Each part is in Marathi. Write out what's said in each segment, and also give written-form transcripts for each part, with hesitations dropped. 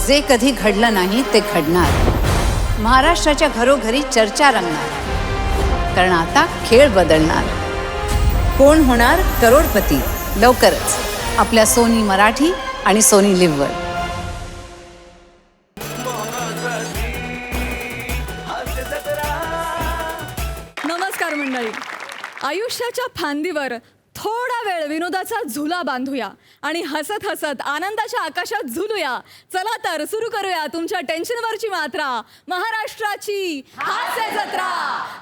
जे कधी घडलं नाही ते घडणार. महाराष्ट्राच्या घरोघरी चर्चा रंगणार, कारण आता खेळ बदलणार. कोण होणार करोडपती लवकरच आपल्या सोनी मराठी आणि सोनी लिव्हवर. नमस्कार मंडळी. आयुष्याच्या फांदीवर थोडा वेळ विनोदाचा झुला बांधूया आणि हसत हसत आनंदाच्या आकाशात झुलूया. चला तर सुरू करूया तुमच्या टेन्शनवरची मात्रा, महाराष्ट्राची हास्य जत्रा.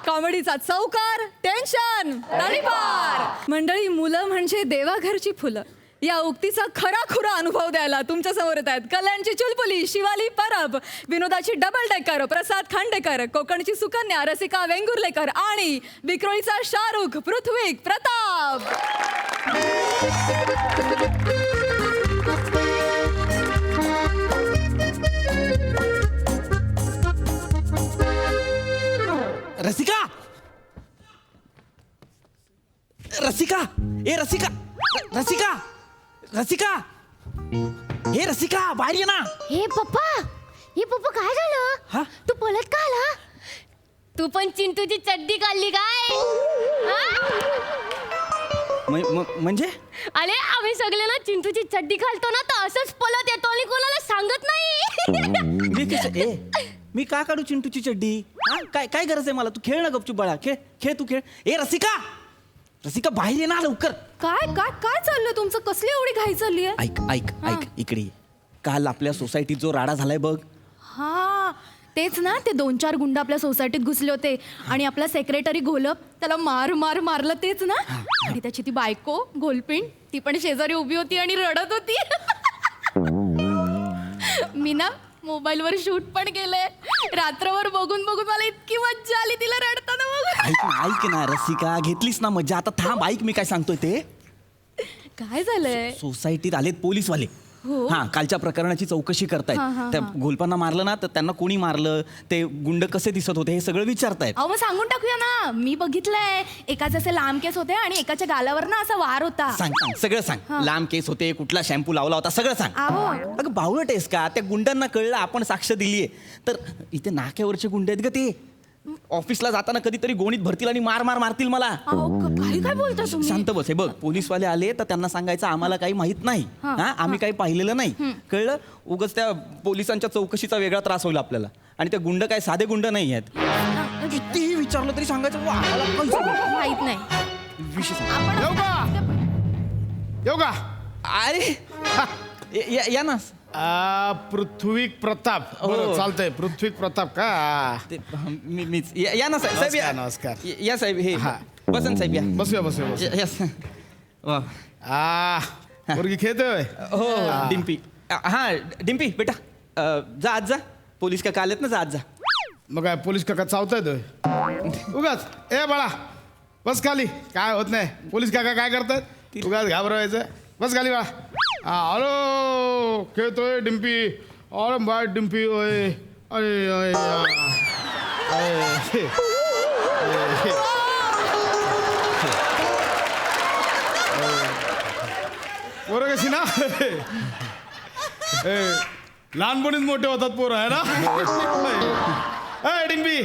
कॉमेडीचा चौकार, टेन्शन तडीपार. मंडळी, मुलं म्हणजे देवाघरची फुलं या उक्तीचा खराखुरा अनुभव द्यायला तुमच्या समोर येत आहेत कल्याणची चुलबुली शिवाली परब, विनोदाची डबल डेकर प्रसाद खांडेकर, कोकणची सुकन्या रसिका वेंगुर्लेकर आणि विक्रोळीचा शाहरुख पृथ्वीक प्रताप. रसिका, रसिका, ए रसिका, रसिका, रसिका, हे रसिका बाहेर ये ना. हे पप्पा काय हा? झालं? तू पळत का आला? तू पण चिंटूची चड्डी काढली काय? म्हणजे अरे आम्ही सगळे ना चिंटूची चड्डी घालतो ना तर असंच पळत येतो आणि कोणाला सांगत नाही. मी कसं मी का काढू चिंटूची चड्डी? हा? काय काय गरज आहे मला? तू खेळ ना गपचूप बाळा, खेळ खेळ तू खेळ. ए रसिका, रसिका बाहेर ये ना लवकर. काय काय काय चाललंय तुमचं? कसली एवढी घाई चालली आहे? ऐक ऐक ऐक इकडे ये. काल आपल्या सोसायटीत जो राडा झालाय बघ. हा, तेच ना, ते 2-4 गुंड आपल्या सोसायटीत घुसले होते आणि आपला सेक्रेटरी घोलप त्याला मारलं तेच ना. आणि त्याची ती बायको गोलपिंड ती पण शेजारी उभी होती आणि रडत होती. मी ना मोबाईलवर शूट पण केलंय. रात्रभर बघून मला इतकी मज्जा आली तिला रडताना बघून. ऐक ना रसिका, घेतलीस ना मज्जा. आता थांब, ऐक मी काय सांगतोय ते. काय झालंय? सोसायटीत आलेत पोलीसवाले. हो? हा, कालच्या प्रकरणाची चौकशी करतायत. त्या घोलपांना मारलं ना तर त्यांना कोणी मारलं, ते गुंड कसे दिसत होते हे सगळं विचारतायत. अहो मग सांगून टाकूया ना. मी बघितलंय, एकाचे असे लांब केस होते आणि एकाच्या गालावर ना असा वार होता. सांग सांग सगळं सांग. लांब केस होते, कुठला शॅम्पू लावला होता, सगळं सांग. अहो अगं बावळट आहेस का? त्या गुंडांना कळलं आपण साक्ष दिलीये तर इथे नाक्यावरचे गुंड आहेत ग ते. ऑफिसला जाताना कधीतरी गोणीत भरतील आणि मारतील मला. काय बोलता तुम्ही? शांत बस. हे बघ, पोलीसवाले आले तर त्यांना सांगायचं आम्हाला काही माहित नाही. हा, आम्ही काही पाहिलेलं नाही. कळलं? उगाच त्या पोलिसांच्या चौकशीचा वेगळा त्रास होईल आपल्याला. आणि ते गुंड काय साधे गुंड नाही आहेत. कितीही विचारलं तरी सांगायचं आम्हाला माहित नाही. विषय सांग. येऊ का? अरे या ना. पृथ्वीक प्रताप. बरं, चालतंय. पृथ्वीक प्रताप का? ते मीच या ना साहेब. या नमस्कार. या साहेब. हे बसन साहेब या. बसूया. यस. वा. मुलगी खेळतोय. हो डिम्पी. हा डिम्पी बेटा, जा आज जा. पोलीस काका आलेत ना, जा आज जा. मग काय पोलीस काका चावतायत उगाच? ए बाळा बस खाली, काय होत नाही. पोलीस काका काय करतायत? उगाच घाबरवायचं. बस खाली बाळा. हॅलो, खेळतोय डिम्पी. अरे बाय डिम्पी. ओय अरे अरे पोरं कशी ना लहानपणीच मोठे होतात पोरं, आहे ना? ए डिम्पी,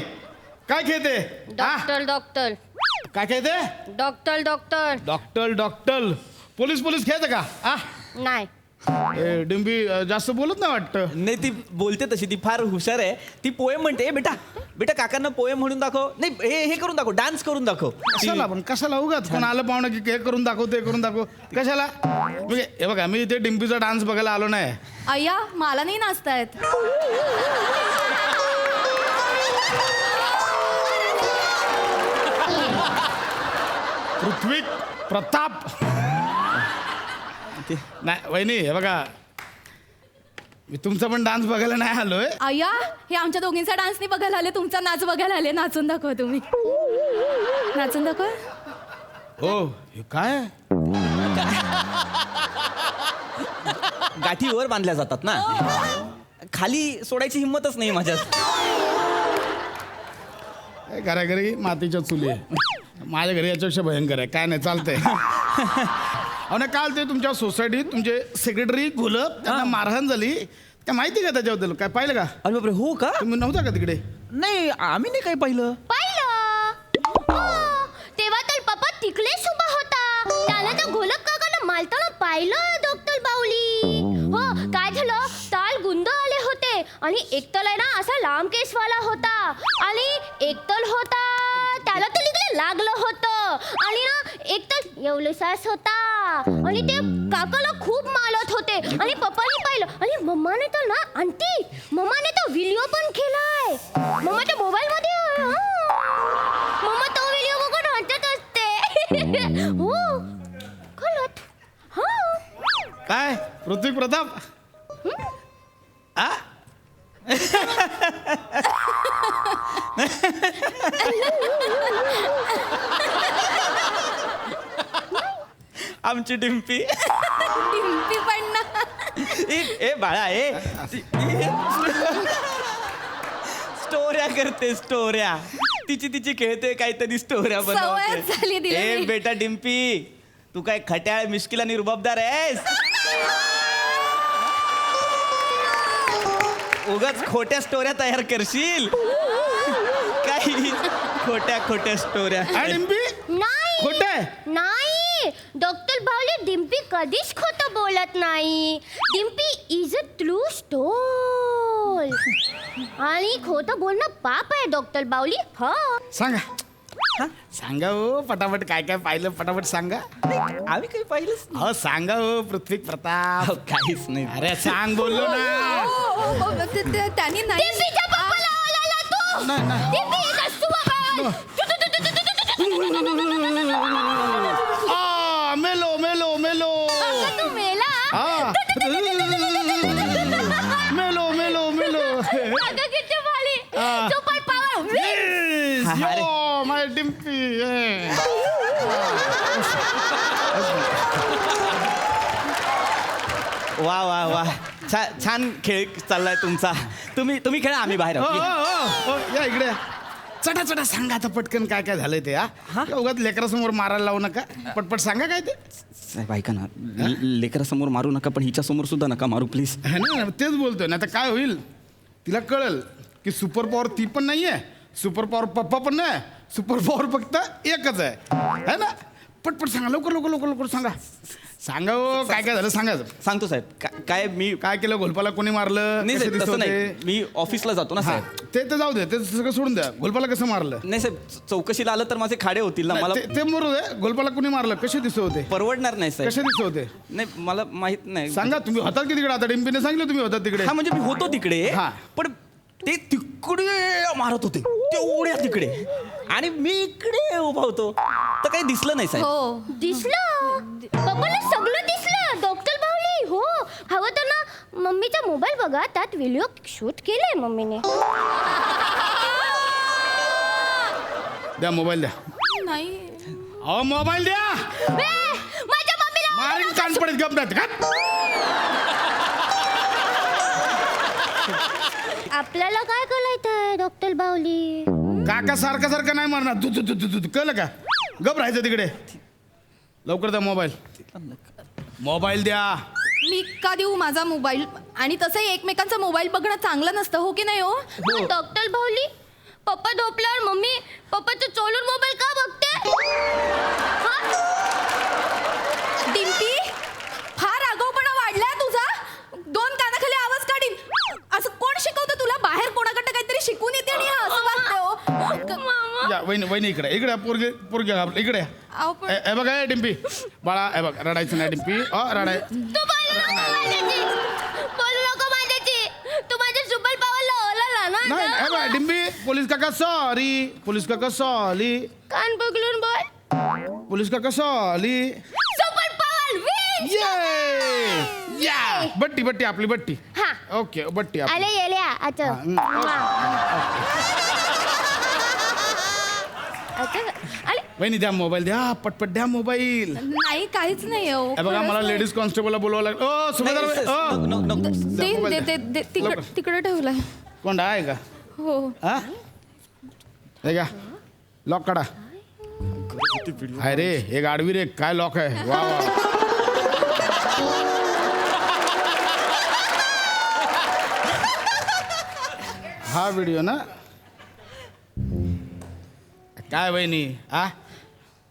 काय खेळते? डॉक्टर काय खेळते? डॉक्टर पोलीस खेळते का? नाही. ए डिम्पी, जास्त बोलत नाही वाटतं. नाही, ती बोलते तशी. ती फार हुशार आहे. ती पोएम म्हणते. बेटा बेटा काकांना पोएम म्हणून दाखव. नाही, हे करून दाखव, डान्स करून दाखव. कशाला पण कशाला उगाच कोण आलं पाहुणं की हे करून दाखव ते करून दाखव कशाला? म्हणजे हे बघा, मी इथे डिम्पीचा डान्स बघायला आलो नाही. अय्या, मला नाही नाचता येत. पृथ्वी प्रताप. नाही वहिनी, हे बघा, मी तुमचा पण डान्स बघायला नाही आलोय. अय्या, हे आमच्या दोघींचा डान्स नाही बघायला आले, तुमचा नाच बघायला आले. नाचून दाखवा तुम्ही. नाचून दाखवा. हो, हे काय? गाठी वर बांधल्या जातात ना, खाली सोडायची हिंमतच नाही माझ्यात. घराघरी मातीच्या चुली आहे. माझ्या घरी याच्यापेक्षा भयंकर आहे. काय नाही, चालतंय. अहो ना, काल ते तुमच्या सोसायटीत तुमचे सेक्रेटरी घोलप त्यांना मारहाण झाली. काय माहिती का त्याच्याबद्दल? काय पाहिलं का? अरे बापरे, हो का? तुम्ही नव्हता का तिकडे? नाही, आम्ही नाही काही पाहिलं. पाहिलं हो, तेव्हा तर पप्पा तिकडेच उभा होता. त्याला तर घोलप काकाला मालताना पाहिलं डॉक्टर बाहुली. हो, काय झालं, ताल गुंद आले होते आणि एकतल आहे ना असा लांब केसवाला होता आणि एकतल होता त्याला तर इकडे लागलं होतं आणि ना एकतल एवढसाच होता आणि ते काकाला खूप मालत होते आणि पप्पाने पाहिलं आणि मम्माने तर ना आंटी मम्माने तर व्हिडिओ पण केलाय मम्माच्या मोबाईल मध्ये. मम्मा तो व्हिडिओ बघून हसत असते. हो कळत. हा काय पृथ्वी प्रताप? आ? आमची डिम्पी. डिम्पी पण ना. ए बाळा, स्टोऱ्या करते, स्टोऱ्या. तिची खेळते काहीतरी स्टोऱ्या सवयच झाली तिला ए ती. बेटा डिम्पी, तू काय खट्याळ मिश्किल आणि रुबाबदार आहेस? उगाच खोट्या स्टोऱ्या तयार करशील. काही खोट्या स्टोऱ्या. डिम्पी नाही खोटं आहे? नाही, डॉक्टर बाहुली डिम्पी कधीच खोटं बोलत नाही. Dimpy is a true stole आणि खोटं बोलणं पाप आहे डॉक्टर बाहुली. हा सांगा हो पटापट, काय काय पाहिलं पटापट सांगा. आम्ही काही पाहिलंच नाही. हो सांगा हो पृथ्वी प्रताप. काहीच नाही. अरे सांग, बोललो ना. त्यांनी नाही. डिम्पीच्या पप्पाला आला तू. नाही, नाही. Dimpy is a super. मेलो मेलो मेलो. तू मेला. हा. मेलो मेलो मेलो. अगं किती भारी. Super power. Yo my Dimpy. वा वा वा, छान खेळ चाललाय तुमचा. तुम्ही खेळा, आम्ही बाहेर आहोत. या इकडे. चटा चटा सांगा आता पटकन काय काय झालंय ते. उगाच लेकरासमोर मारायला लावू नका. पटपट सांगा काय ते. साहेब ऐका ना, लेकरासमोर मारू नका, पण हिच्या समोर सुद्धा नका मारू प्लीज. है ना, तेच बोलतोय ना. आता काय होईल, तिला कळल की सुपर पॉवर ती पण नाहीये, सुपर पॉवर पप्पा पण नाही, सुपर पॉवर फक्त एकच आहे. है ना, पटपट सांगा, लवकर लवकर लवकर लवकर सांगा. सांगा हो, काय काय झालं सांगा. सांगतो साहेब. काय मी काय केलं, घोलपाला कोणी मारलं? नाही कसे साहेब, तसं दिसत नाही. होते? मी ऑफिसला जातो ना हा, साहेब. ते जाऊ दे, ते सगळं सोडून द्या. घोलपाला कसं मारलं? नाही साहेब, चौकशीला आलं तर माझे खाडे होतील ना. मला ते मरू दे. घोलपाला कोणी मारलं? कसे दिसत होते? परवडणार नाही कसे साहेब. दिसत होते? नाही, मला माहित नाही. सांगा, तुम्ही होतात की तिकडे? आता डिम्पीने सांगितलं तुम्ही होतात तिकडे. हा म्हणजे मी होतो तिकडे, हा. पण ते तिकडे मारत होते, तेवढ्या तिकडे, आणि मी इकडे उभा होतो, तर काही दिसलं नाही साहेब. हो. दिसलं पप्पाला सगळं दिसलं डॉक्टर बाहुली. हो, हवं तर ना मम्मीचा मोबाईल बघा, त्यात व्हिडिओ शूट केलाय मम्मीने. द्या मोबाईल द्या. नाही. अहो मोबाईल द्या. माझ्या मम्मीला मारीन कान पडत गप नाहीत का? आपल्याला काय कळायचंय डॉक्टर बाहुली? काका सारखं सारखं नाही मारणार. तू कळलं का? गप राहायचं तिकडे. लवकर द्या मोबाईल. मोबाईल द्या. मी का देऊ माझा मोबाईल? आणि तसंही एकमेकांचा मोबाईल बघणं चांगलं नसतं, हो की नाही? हो डॉक्टर बाहुली, पप्पा झोपल्यावर मम्मी पप्पाचं चोलून मोबाईल का बघते? डिम्पी, फार आगाऊपणा वाढलाय तुझा. 2 कानाखाली आवाज काढीन. असं कोण शिकवतं तुला? बाहेर कोणाकडे काहीतरी शिकून येते आणि हा असं वागते. हो या वहिनी इकडे इकडे. पोरगे इकडे. अहो, पण- हे बघा हे डिम्पी बाळा, हे बघ रडायचं नाही डिम्पी. रडाय तू बोलू नको माझ्याची. बोलू नको माझ्याची. तू माझ्या सुपर पॉवरला ओलाला नाही. हे बघ ना. डिम्पी, पोलीस काका सॉरी. पोलीस काका सॉरी. कान पकडून बोल. पोलीस काका सॉरी. Super power win. ये या बट्टी आपली बट्टी. हा. ओके बट्टी आपली. आले येल्या आता. आले. वहिनी द्या मोबाईल द्या. पटपट द्या मोबाईल. नाही, काहीच नाही. हो हे बघा मला लेडीज कॉन्स्टेबलला बोलवावं लागलं. ओ सुभेदार मोबाईल द्या. तिकडे ठेवलाय. कोण आहे का? हो. हा हे का लॉक काढा. हाय रे, एक आडवी रे, काय लॉक आहे. वा वा. हा व्हिडिओ ना काय वहिनी आ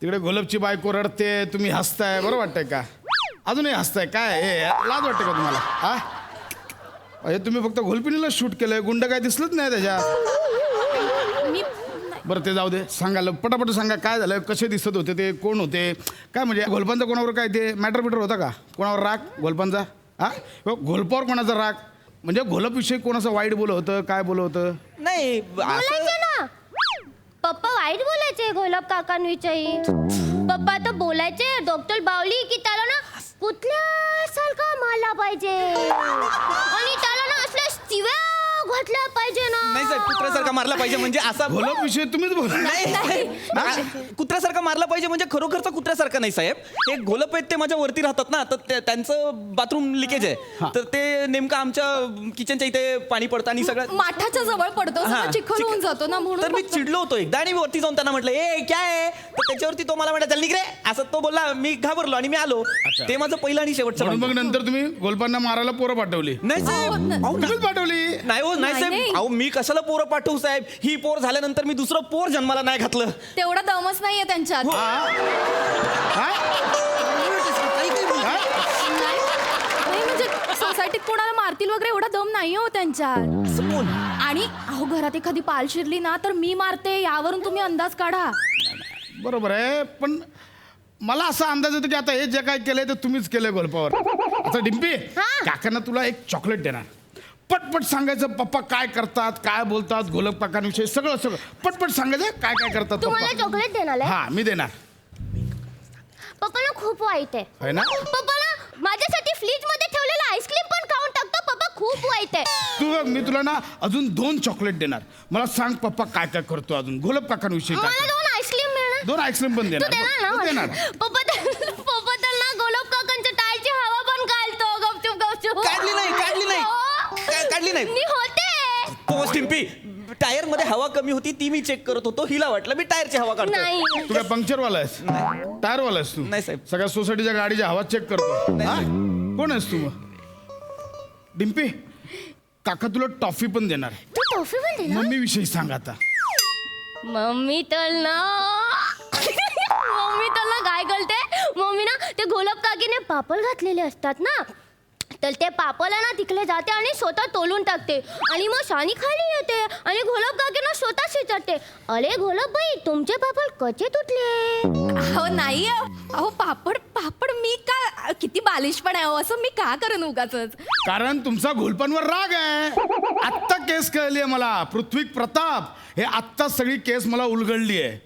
तिकडे गुलाबची बायको रडते तुम्ही हसताय बरं वाटतंय का अजूनही हसताय काय हे लाज वाटते का तुम्हाला आ हे तुम्ही फक्त घोलपिणीला शूट केलंय गुंड काय दिसलंच नाही त्याच्यात मी बरं ते जाऊ दे सांगा पटापट सांगा काय झालं कसे दिसत होते ते कोण होते काय म्हणजे घोलपांचा कोणावर काय ते मॅटर बिटर होता का कोणावर राग घोलपांचा हा घोलपावर कोणाचा राग म्हणजे घोलपविषयी कोणाचं वाईट बोल होतं काय बोल होतं नाही बोलायचे ना पप्पा वाईट बोलायचे घोलप काकांविषयी पप्पा तर बोलायचे डॉक्टर बावली की त्याला ना कुठल्या सारखं मारला पाहिजे आणि त्याला ना असल्या शिव्या घातल्या पाहिजे ना नाही साहेब कुत्र्यासारखा मारला पाहिजे म्हणजे असा घोलपविषयी तुम्हीच बोला नाही कुत्र्यासारखा मारला पाहिजे म्हणजे खरोखरचा कुत्र्यासारखा नाही साहेब हे घोलप आहेत ते माझ्या वरती राहतात ना तर त्यांचं बाथरूम लिकेज आहे तर ते नेमकं आमच्या किचनच्या इथे पाणी पडतं आणि सगळं माठाच्या जवळ पडतो हा, सगळं चिखल होऊन जातो ना म्हणून तर मी फक्त- चिडलो होतो एकदा आणि मी वरती जाऊन त्यांना म्हटलं ए काय आहे तर त्याच्यावरती तो मला म्हणाला चल निघ रे असं तो बोलला मी घाबरलो आणि मी आलो ते माझं पहिलं आणि शेवटचं म्हणून मग भांडण. नंतर तुम्ही गोलपांना मारायला पोरं पाठवली नाही साहेब अहो, तुम्हीच पाठवली नाही हो नाही नाही, साहेब नाही. अहो मी कशाला पोरं पाठवू साहेब ही पोर झाल्यानंतर मी दुसरं पोर जन्माला नाही घातलं तेवढा दमच नाहीये त्यांच्यात हो. हा? नाही नाही, म्हणजे सोसायटीत कोणाला मारतील वगैरे एवढा दम नाही हो त्यांच्यात असं कोण? आणि अहो घरात एखादी पाल शिरली ना तर मी मारते यावरून तुम्ही अंदाज काढा बरोबर आहे पण मला असा अंदाज येतो की आता हे जे काय केलंय ते तुम्हीच केलंय गोलपावर आता डिम्पी काकांना तुला एक चॉकलेट देणार पटपट सांगायचं पप्पा काय करतात काय बोलतात गोलप काकांविषयी सगळं सगळं पटपट सांगायचं काय काय करतात तुम्हाला पप्पा चॉकलेट देणार आहे हा मी देणार पप्पाला खूप वाईट आहे आहे ना पप्पाला माझ्यासाठी फ्रीज मध्ये ठेवलेलं आईस्क्रीम पण खाऊन टाकतो पप्पा खूप वाईट आहे तू बघ, मी तुला ना अजून 2 चॉकलेट देणार मला सांग पप्पा काय काय करतो अजून गोलप काकांविषयी काय मला करतो? 2 आईस्क्रीम मिळणार 2 आईस्क्रीम पण तू देणार देणार ना तू मला? देणार पप्पा तर ना गोलप काकांच्या टाळची हवा पण काढतो गपचूप गपचूप काढली नाही, काढली नाही. हो. काढली नाही. मी होते पोस्ट टिम्पी टायर मध्ये हवा कमी होती ती मी चेक करत होतो हिला वाटलं मी टायरची हवा काढतो नाही तू काय पंक्चरवाला आहेस टायरवाला आहेस तू नाही, साहेब. सगळ्या सोसायटीच्या गाडीच्या हवा चेक करतो नाही, हा? साहेब. कोण आहेस तू मग डिम्पी काका तुला टॉफी पण देणार तू टॉफी पण देणार मम्मी विषयी सांग आता मम्मी तर ना मम्मी तर ना काय करते मम्मी ना ते गोलप काकीने पापड घातलेले असतात ना तर ते पापला ना तिकडे जाते आणि स्वतः तोलून टाकते आणि मग शानी खाली येते आणि गोलप काकीना स्वतः शिचटते अरे गोलप बाई तुमचे पापड कसे तुटले अहो नाही अहो पापड पापड मी का किती बालिश पण आहे अहो, असं मी का करेन उगाचच कारण तुमचा घोलपांवर राग आहे आत्ता केस कळली आहे मला पृथ्वी प्रताप हे आत्ता सगळी केस मला उलगडली आहे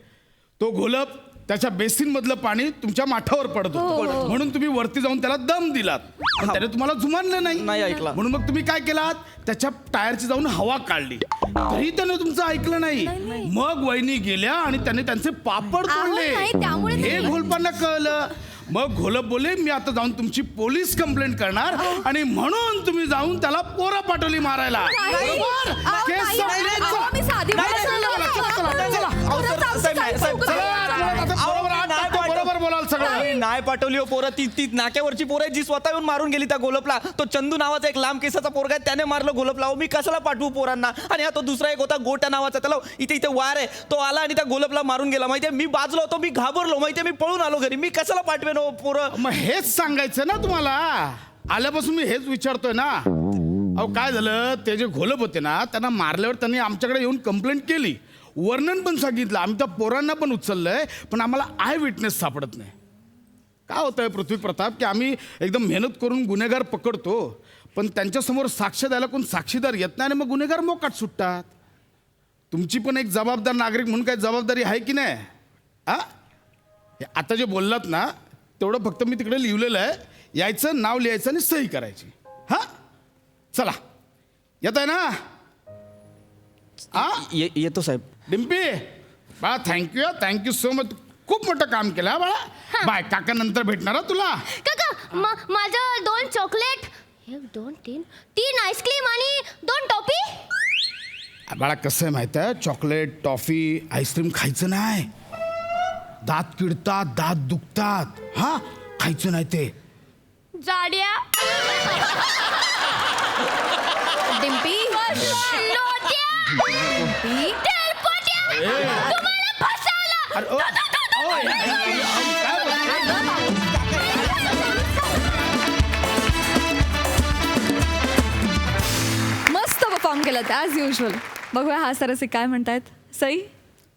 तो घोलप त्याच्या बेसिन मधलं पाणी तुमच्या माठावर पडत होतं म्हणून तुम्ही वरती जाऊन त्याला दम दिलात पण त्याने तुम्हाला जुमानलं नाही नाही ऐकला. म्हणून मग तुम्ही काय केलात त्याच्या टायरची जाऊन हवा काढली तरी त्याने तुमचं ऐकलं नाही मग वहिनी गेल्या आणि त्याने त्यांचे पापड अहो, तोडले नाही, त्यामुळे हे नाही. घोलपांना कळलं मग घोलप बोले मी आता जाऊन तुमची पोलीस कंप्लेंट करणार आणि म्हणून तुम्ही जाऊन त्याला पोरं पाठवली मारायला बरोबर? अहो, केस नाही, संपली. अहो, मी साधी नाही, बाई नाही, आहे. चला, चला, चला, चला. अहो, परत सर, जाऊ, साहेब, साहेब, साहेब, चौकशी चला, करा. आता बरोबर आठ नाही टाकतो, पाठव- बरोबर बोलाल सगळं नाही, नाही पाठवली हो पोरं ती नाक्यावरची पोरं आहे जी स्वतः येऊन मारून गेली त्या गोलपला तो चंदू नावाचा एक लांब केसाचा पोरगा आहे त्याने मारलं गोलपला अहो, मी कशाला पाठवू पोरांना आणि हा तो दुसरा एक होता गोट्या नावाचा त्याला इथे वार आहे तो आला आणि त्या गोलपला मारून गेला माहितीये मी बाजलो होतो मी घाबरलो माहितीये मी पळून आलो घरी मी कशाला पाठवेन हो पोरं मग हेच सांगायचं ना तुम्हाला आल्यापासून मी हेच विचारतोय ना अहो काय झालं ते जे घोलप होते ना त्यांना मारल्यावर त्यांनी आमच्याकडे येऊन कंप्लेंट केली वर्णन पण सांगितलं आम्ही त्या पोरांना पण उचललंय पण आम्हाला आय विटनेस सापडत नाही काय होतंय पृथ्वी प्रताप की आम्ही एकदम मेहनत करून गुन्हेगार पकडतो पण त्यांच्यासमोर साक्ष द्यायला कोण साक्षीदार येत नाही आणि मग गुन्हेगार मोकाट सुटतात तुमची पण एक जबाबदार नागरिक म्हणून काय जबाबदारी आहे की नाही हा हे आता जे बोललात ना तेवढं फक्त मी तिकडे लिहिलेलं आहे यायचं नाव लिहायचं आणि सही करायची हा चला येत आहे ना हा येतो साहेब डिम्पी बाळा थँक्यू सो मच खूप मोठं काम केलं हा बाळा बाय काका नंतर भेटणार हा तुला काका माझं 2 चॉकलेट 1 2 3 आईस्क्रीम आणि 2 टॉफी बाळा कसं आहे माहिती आहे चॉकलेट टॉफी आईस्क्रीम खायचं नाही दात किडतात दात दुखतात हा खायचं नाही ते जाड्या डिम्पी लोट्या तेलपोट्या! तुम्हाला फसवलं! अरे, ओ, ओ, काय मस्त परफॉर्म केलं ॲज युजल. बघूया हा सरसी काय म्हणतायत. सई,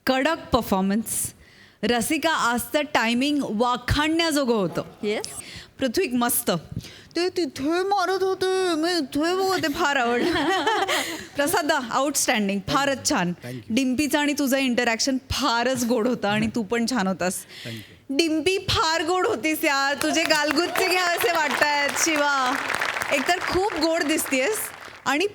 कडक परफॉर्मन्स. रसिका आजचं टायमिंग वाखाणण्याजोगं होतं. येस. पृथ्वी मस्त. ते तिथे मारत होते, मी इथे होते, फार आवडलं. प्रसाद आउटस्टँडिंग, फारच छान. डिम्पीचं आणि तुझं इंटरॅक्शन फारच गोड होतं आणि तू पण छान होतास. डिम्पी फार गोड होतीस यार, तुझे गालगुच्चे घ्यावेसे वाटतायत शिवा. एकतर खूप गोड दिसतेस आणि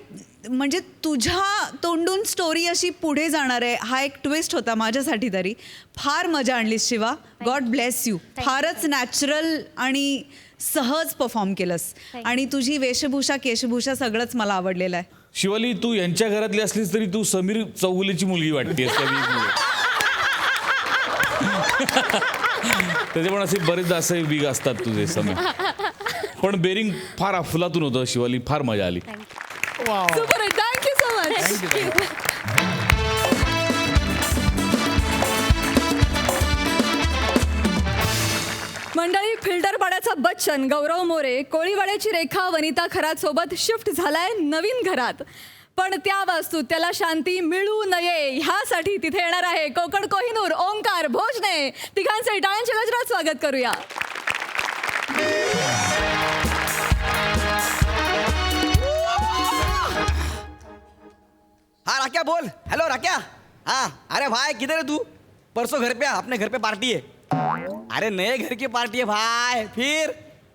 म्हणजे तुझ्या तोंडून स्टोरी अशी पुढे जाणार आहे हा एक ट्विस्ट होता माझ्यासाठी तरी. फार मजा आणलीस शिवा. God bless you. फारच नॅचरल आणि सहज परफॉर्म केलंस आणि तुझी वेशभूषा केशभूषा सगळंच मला आवडलेलं आहे. शिवाली, तू यांच्या घरातली असलीस तरी तू समीर चौगुलेची मुलगी वाटतेस त्या वीकमुळे. त्याचे पण असे बरेचदा असे वीक असतात तुझे समीर. पण बेरिंग फार अफलातून होतं शिवाली. फार मजा आली. सुपर. Thank you so much. मंडळी, फिल्टर पाड्याचा बच्चन गौरव मोरे, कोळीवाड्याची रेखा वनिता खरात सोबत शिफ्ट झालाय नवीन घरात. पण त्या वास्तूत त्याला शांती मिळू नये ह्यासाठी तिथे येणार आहे कोकण कोहिनूर ओंकार भोजने. तिघांचे टाळ्यांच्या गजरात स्वागत करूया. हाँ राक्या बोल. हेलो राक्या. हाँ अरे भाई किधर है तू? परसों घर पे आ, अपने घर पे पार्टी है. अरे नए घर की पार्टी है भाई. फिर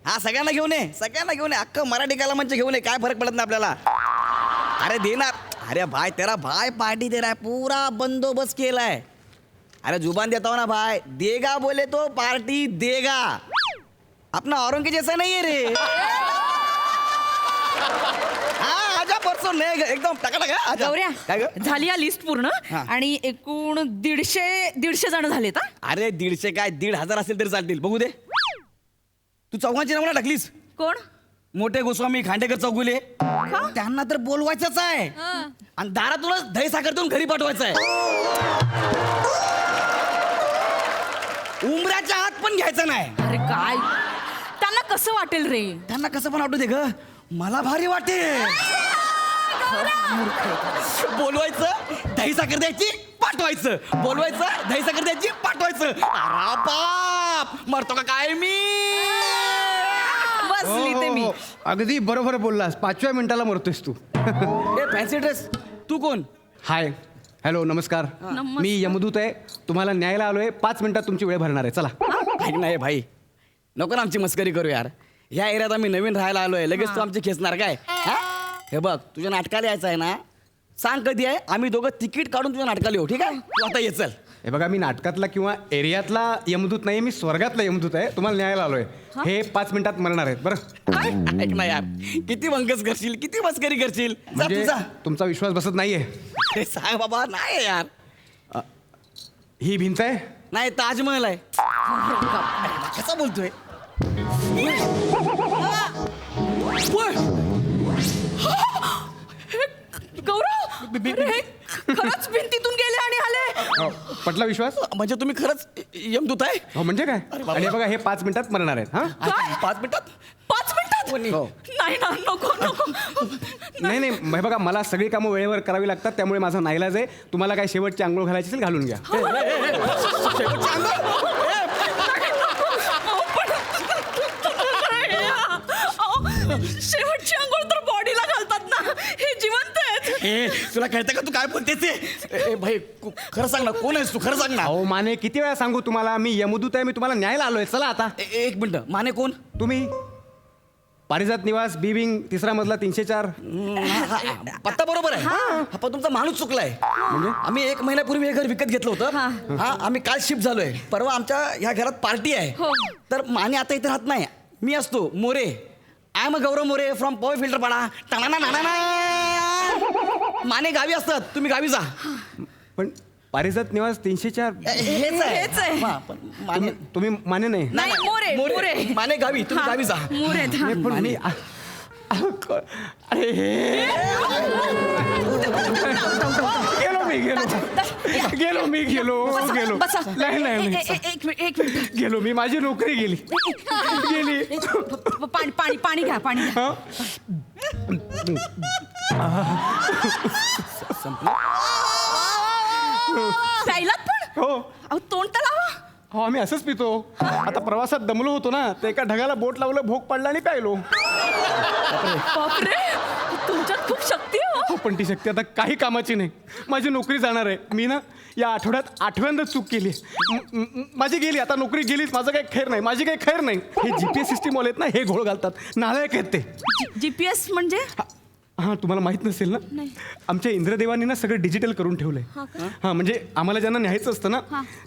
हाँ सगळ्यांना घेऊन ये, सगळ्यांना घेऊन ये. अख्खं मराठी कलामंच घेऊन ये, काय फरक पडत नाही आपल्याला. अरे देना. अरे भाई तेरा भाई पार्टी दे रहा है, पूरा बंदोबस्त केला है. अरे जुबान देता हूँ ना भाई, देगा बोले तो पार्टी देगा. अपना औरों के जैसा नहीं है रे. हाँ आजा परसों नए घर एकदम टकाटका आजा. गौऱ्या, काय गं? झाली या लिस्ट पूर्ण हा. आणि एकूण 150 जण झालेत. अरे 150 काय 1,500 असेल तरी चालतील. बघू दे. तू चौघांची नावं टाकलीस. कोण? मोठे गोस्वामी खांडेकर चौगुले त्यांना तर बोलवायचंच आहे आणि दारातूनच दही साखर देऊन घरी पाठवायचं आहे. उमऱ्याच्या हात पण घ्यायचा नाही. अरे काय त्यांना कसं वाटेल रे? त्यांना कसं पण वाटू दे ग, मला भारी वाटेल. बोलवायचं दही साखर द्यायची पाठवायचं, बोलवायचं दही साखर द्यायची पाठवायचं. अरे बाप मरतो का काय मी. बसली ते मी. अगदी बरोबर बोललास. 5व्या मिनिटाला मरतोयस तू. ए फॅन्सी ड्रेस तू कोण? हाय, हॅलो, नमस्कार. मी यमदूत आहे. तुम्हाला न्यायला आलोय. 5 मिनिटात तुमची वेळ भरणार आहे. चला. ऐक नाही भाई, नको ना आमची मस्करी करू यार. ह्या एरियात आम्ही नवीन राहायला आलोय, लगेच तू आमची खेचणार काय? हा? हे बघ, तुझ्या नाटकाला यायचं आहे ना, सांग कधी आहे, आम्ही दोघं तिकीट काढून तुझ्या नाटकाला येऊ. ठीक आहे, तू आता ये चल. हे बघा, मी नाटकातला किंवा एरियातला यमदूत नाही, मी स्वर्गातला यमदूत आहे. तुम्हाला न्यायला आलोय. हे 5 मिनिटात मरणार आहेत. बरं, ऐक ना यार, किती वंकस करशील, किती मस्करी करशील. जा म्हणजे तुझा. तुमचा विश्वास बसत नाहीये. अरे सांग बाबा. नाही यार, ही भिंत आहे. नाही ताजमहल आहे. अरे, कसा बोलतोय? गौरव, अरे, खरंच भिंतीतून गेले आणि आले. पटला विश्वास? म्हणजे तुम्ही खरंच यमदूत आहे? हो, म्हणजे काय. आणि हे बघा, हे 5 मिनिटात मरणार आहेत. हा, काय? 5 मिनिटात? 5 मिनिटात? हो. नाही ना, नको नको. नाही नाही, हे बघा, मला सगळी कामं वेळेवर करावी लागतात, त्यामुळे माझा नाईलाज आहे. तुम्हाला काय शेवटची आंघोळ घालायची असेल घालून घ्या. शेवटची अंघोळ? शेवटची आंघोळ तर बॉडीला घालतात ना, हे जिवंत आहेत. ए, तुला कळतं का तू काय बोलतेस ते? ए भाई, खरं सांग ना, कोण आहेस तू? खरं सांग ना. अहो माने, किती वेळा सांगू तुम्हाला, मी यमदूत आहे. मी तुम्हाला न्यायला आलोय. चला आता. एक मिनिट, माने कोण? तुम्ही पारिजात निवास, बी विंग, 3रा मजला, 304. पत्ता बरोबर आहे. हा, पण तुमचा माणूस चुकलाय. म्हणजे आम्ही 1 महिन्यापूर्वी हे घर विकत घेतलं होतं. हा, आम्ही काल शिफ्ट झालोय. परवा आमच्या ह्या घरात पार्टी आहे. तर माने आता इथे राहत नाही. मी असतो More. I am Gaurav More from power filter Pada. टाणा माने गावी असतात, तुम्ही गावी जा. पण पारिजात निवास 304. हेच हेच आहे. हा, पण माने तुम्ही माने नाही. नाही, मोरे. माने गावी, तुम्ही गावी जा. मोरे आहेत, हा. नाही, पण मी अरे हे गेलो मी गेलो गेलो बसा. नाही नाही नाही. एक मिनिट गेलो मी माझी नोकरी गेली गेली पाणी पाणी पाणी घ्या पाणी घ्या. प्यायलात पण हो अहो तोंड तर लावा. हो आम्ही असंच पितो आता प्रवासात दमलो होतो ना तर एका ढगाला बोट लावलं भोग पडला आणि प्यायलो बापरे तुमच्यात खूप शक्ती आहे, हो. हो पण ती शक्ती आता काही कामाची नाही माझी नोकरी जाणार आहे मी ना या आठवड्यात 8व्यांदा चूक केली माझी गेली आता नोकरी गेलीच माझं काही खैर नाही माझी काही खैर नाही हे GPS सिस्टीम वाले आहेत ना हे घोळ घालतात नालायक आहेत ते GPS म्हणजे हां तुम्हाला माहित नसेल ना आमच्या इंद्रदेवांनी ना सगळं डिजिटल करून ठेवलंय हां म्हणजे आम्हाला ज्यांना न्यायचं असतं ना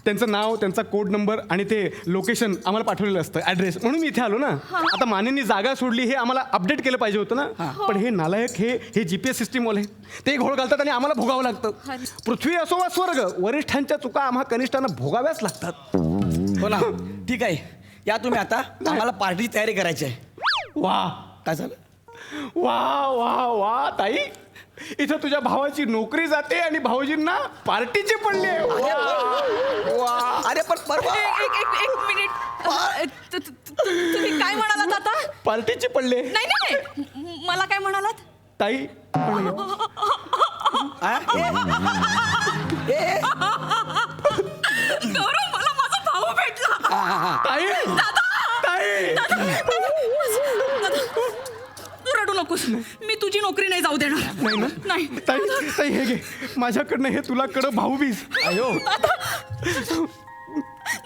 त्यांचं नाव त्यांचा कोड नंबर आणि ते लोकेशन आम्हाला पाठवलेलं असतं ॲड्रेस म्हणून मी इथे आलो ना आता मानेंनी जागा सोडली हे आम्हाला अपडेट केलं पाहिजे होतं ना पण हे नालायक हे GPS सिस्टीमवाले ते घोळ घालतात आणि आम्हाला भोगावं लागतं पृथ्वी असो वा स्वर्ग वरिष्ठांच्या चुका आम्हा कनिष्ठांना भोगाव्याच लागतात हो ना ठीक आहे या तुम्ही आता आम्हाला पार्टीची तयारी करायची आहे वा काय झालं वा वा वा ताई इथं तुझ्या भावाची नोकरी जाते आणि भाऊजींना पार्टीची पडली आहे. वा, वा. अरे पण परवा एक मिनिट तुम्ही काय म्हणालात आता पार्टीची पडले नाही नाही नाही. मला काय म्हणालात ताई गौरव मला माझा भाऊ भेटला. ताई ताई तू रडू नकोस मी तुझी नोकरी नाही जाऊ देणार नाही ना नाही ताई ताई हे घे माझ्याकडनं हे तुला कडं भाऊबीज अयो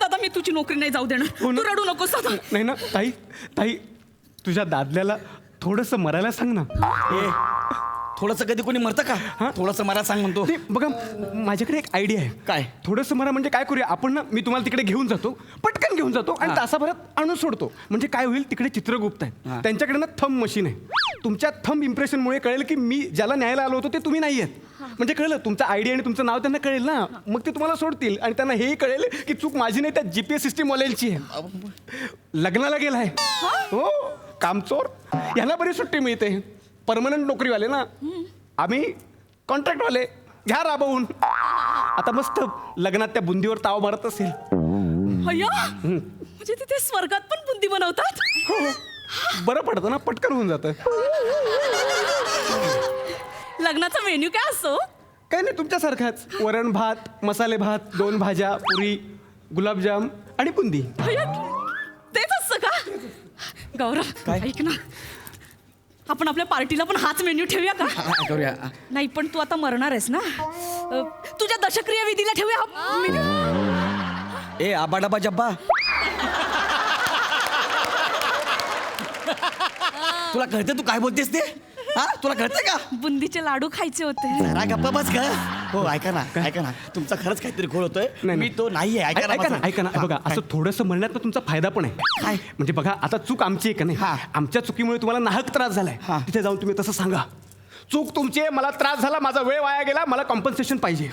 दादा मी तुझी नोकरी नाही जाऊ देणार हो ना. तू रडू नकोस दादा. नाही ना ताई ताई तुझ्या दादल्याला थोडंसं मरायला सांग ना थोडंसं कधी कोणी मरतं का थोडंसं मला सांग म्हणतो ते बघा माझ्याकडे एक आयडिया आहे काय? थोडंसं मला म्हणजे काय करूया आपण ना मी तुम्हाला तिकडे घेऊन जातो पटकन घेऊन जातो आणि तासाभरात आणून सोडतो म्हणजे काय होईल तिकडे चित्रगुप्त आहे त्यांच्याकडे ना थंब मशीन आहे तुमच्या थंब इम्प्रेशनमुळे कळेल की मी ज्याला न्यायला आलो होतो ते तुम्ही नाही आहेत म्हणजे कळलं तुमचा आयडिया आणि तुमचं नाव त्यांना कळेल ना मग ते तुम्हाला सोडतील आणि त्यांना हेही कळेल की चूक माझी नाही त्या GPS सिस्टीमवाल्यांची आहे लग्नाला गेलाय हो कामचोर यांना बरी सुट्टी मिळते परमनंट नोकरीवाले ना आम्ही कॉन्ट्रॅक्टवाले घ्या राबवून आता मस्त लग्नात त्या बुंदीवर ताव मारत असेल अय्या म्हणजे तिथे स्वर्गात पण बुंदी बनवतात बरं पडतं ना पटकन होऊन जातं लग्नाचा मेन्यू काय असतो काय नाही तुमच्यासारखाच वरण भात मसाले भात 2 भाज्या पुरी गुलाबजाम आणि बुंदी अय्या, तेच असतं का गौरव ऐक ना आपण आपल्या पार्टीला पण हाच मेन्यू ठेवूया का करूया नाही पण तू आता मरणार आहेस ना तुझ्या दशक्रिया विधीला ठेवूया हा मेन्यू ए आबा डबा जब्बा तुला कळते तू काय बोलतेस ते हा तुला कळतंय का बुंदीचे लाडू खायचे होते जरा गप्पा बस का हो ऐका ना तुमचा खरंच काहीतरी घोळ होतोय नाही. मी तो नाहीये ऐका ना माझं. ऐका ना बघा असं थोडंसं म्हणण्यात तुमचा फायदा पण आहे काय? म्हणजे बघा आता चूक आमची आहे का नाही हा. आमच्या चुकीमुळे तुम्हाला नाहक त्रास झालाय हा. तिथे जाऊन तुम्ही तसं सांगा चूक तुमची आहे मला त्रास झाला माझा वेळ वाया गेला मला कॉम्पन्सेशन पाहिजे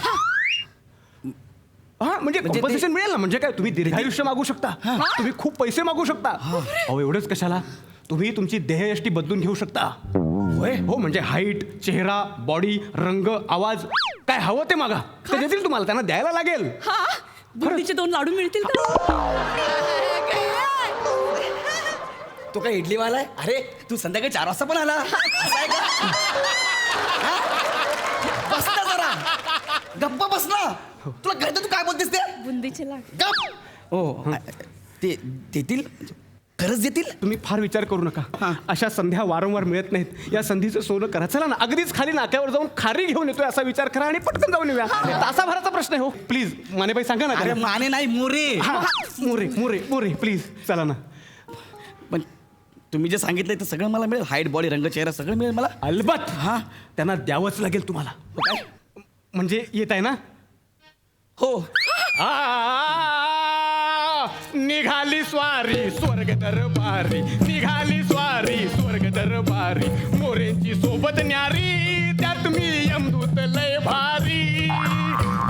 हा म्हणजे कॉम्पन्सेशन मिळेल ना म्हणजे काय तुम्ही दीर्घायुष्य मागू शकता तुम्ही खूप पैसे मागू शकता अहो एवढंच कशाला तुम्ही तुमची देहयष्टी बदलून घेऊ शकता होय हो म्हणजे हाईट चेहरा बॉडी रंग आवाज काय हवं ते मागा ते देतील तुम्हाला त्यांना द्यायला लागेल हा बुंदीचे 2 लाडू मिळतील का तो काय इडलीवाला आहे अरे तू संध्याकाळी 4 वाजता पण आला असं आहे का? हा? बस ना जरा गप्पा बस ना तुला कळतं तू काय बोलतेस ते बुंदीचे लाडू गप हो ते देतील खरंच देतील तुम्ही फार विचार करू नका अशा संध्या वारंवार मिळत नाहीत या संधीचं सोनं करा चला ना अगदीच खाली नाक्यावर जाऊन खारी घेऊन येतोय असा विचार करा आणि पटकन जाऊन येऊया तासाभराचा प्रश्न आहे हो प्लीज मानेबाई सांगा ना अरे त्यांना. माने नाही मोरे हा, मोरे मोरे मोरे प्लीज चला ना पण तुम्ही जे सांगितलंय ते सगळं मला मिळेल हाईट बॉडी रंग चेहरा सगळं मिळेल मला अलबत हा त्यांना द्यावंच लागेल तुम्हाला काय म्हणजे येत आहे ना हो निघाली स्वारी स्वर्ग दरबारी निघाली स्वारी स्वर्ग दरबारी मोरेंची सोबत न्यारी त्यात मी यमदूत लय भारी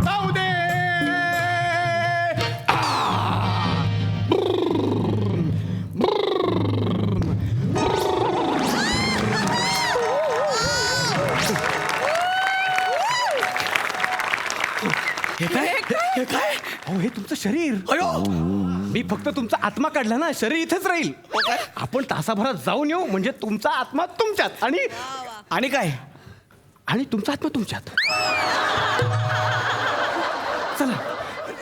जाऊ दे हे काय अहो हे तुमचं शरीर अयो मी फक्त तुमचा आत्मा काढला ना, शरीर इथेच राहील. आपण तासाभरात जाऊन येऊ म्हणजे तुमचा आत्मा तुमच्यात आणि काय आणि तुमचा आत्मा तुमच्यात. चला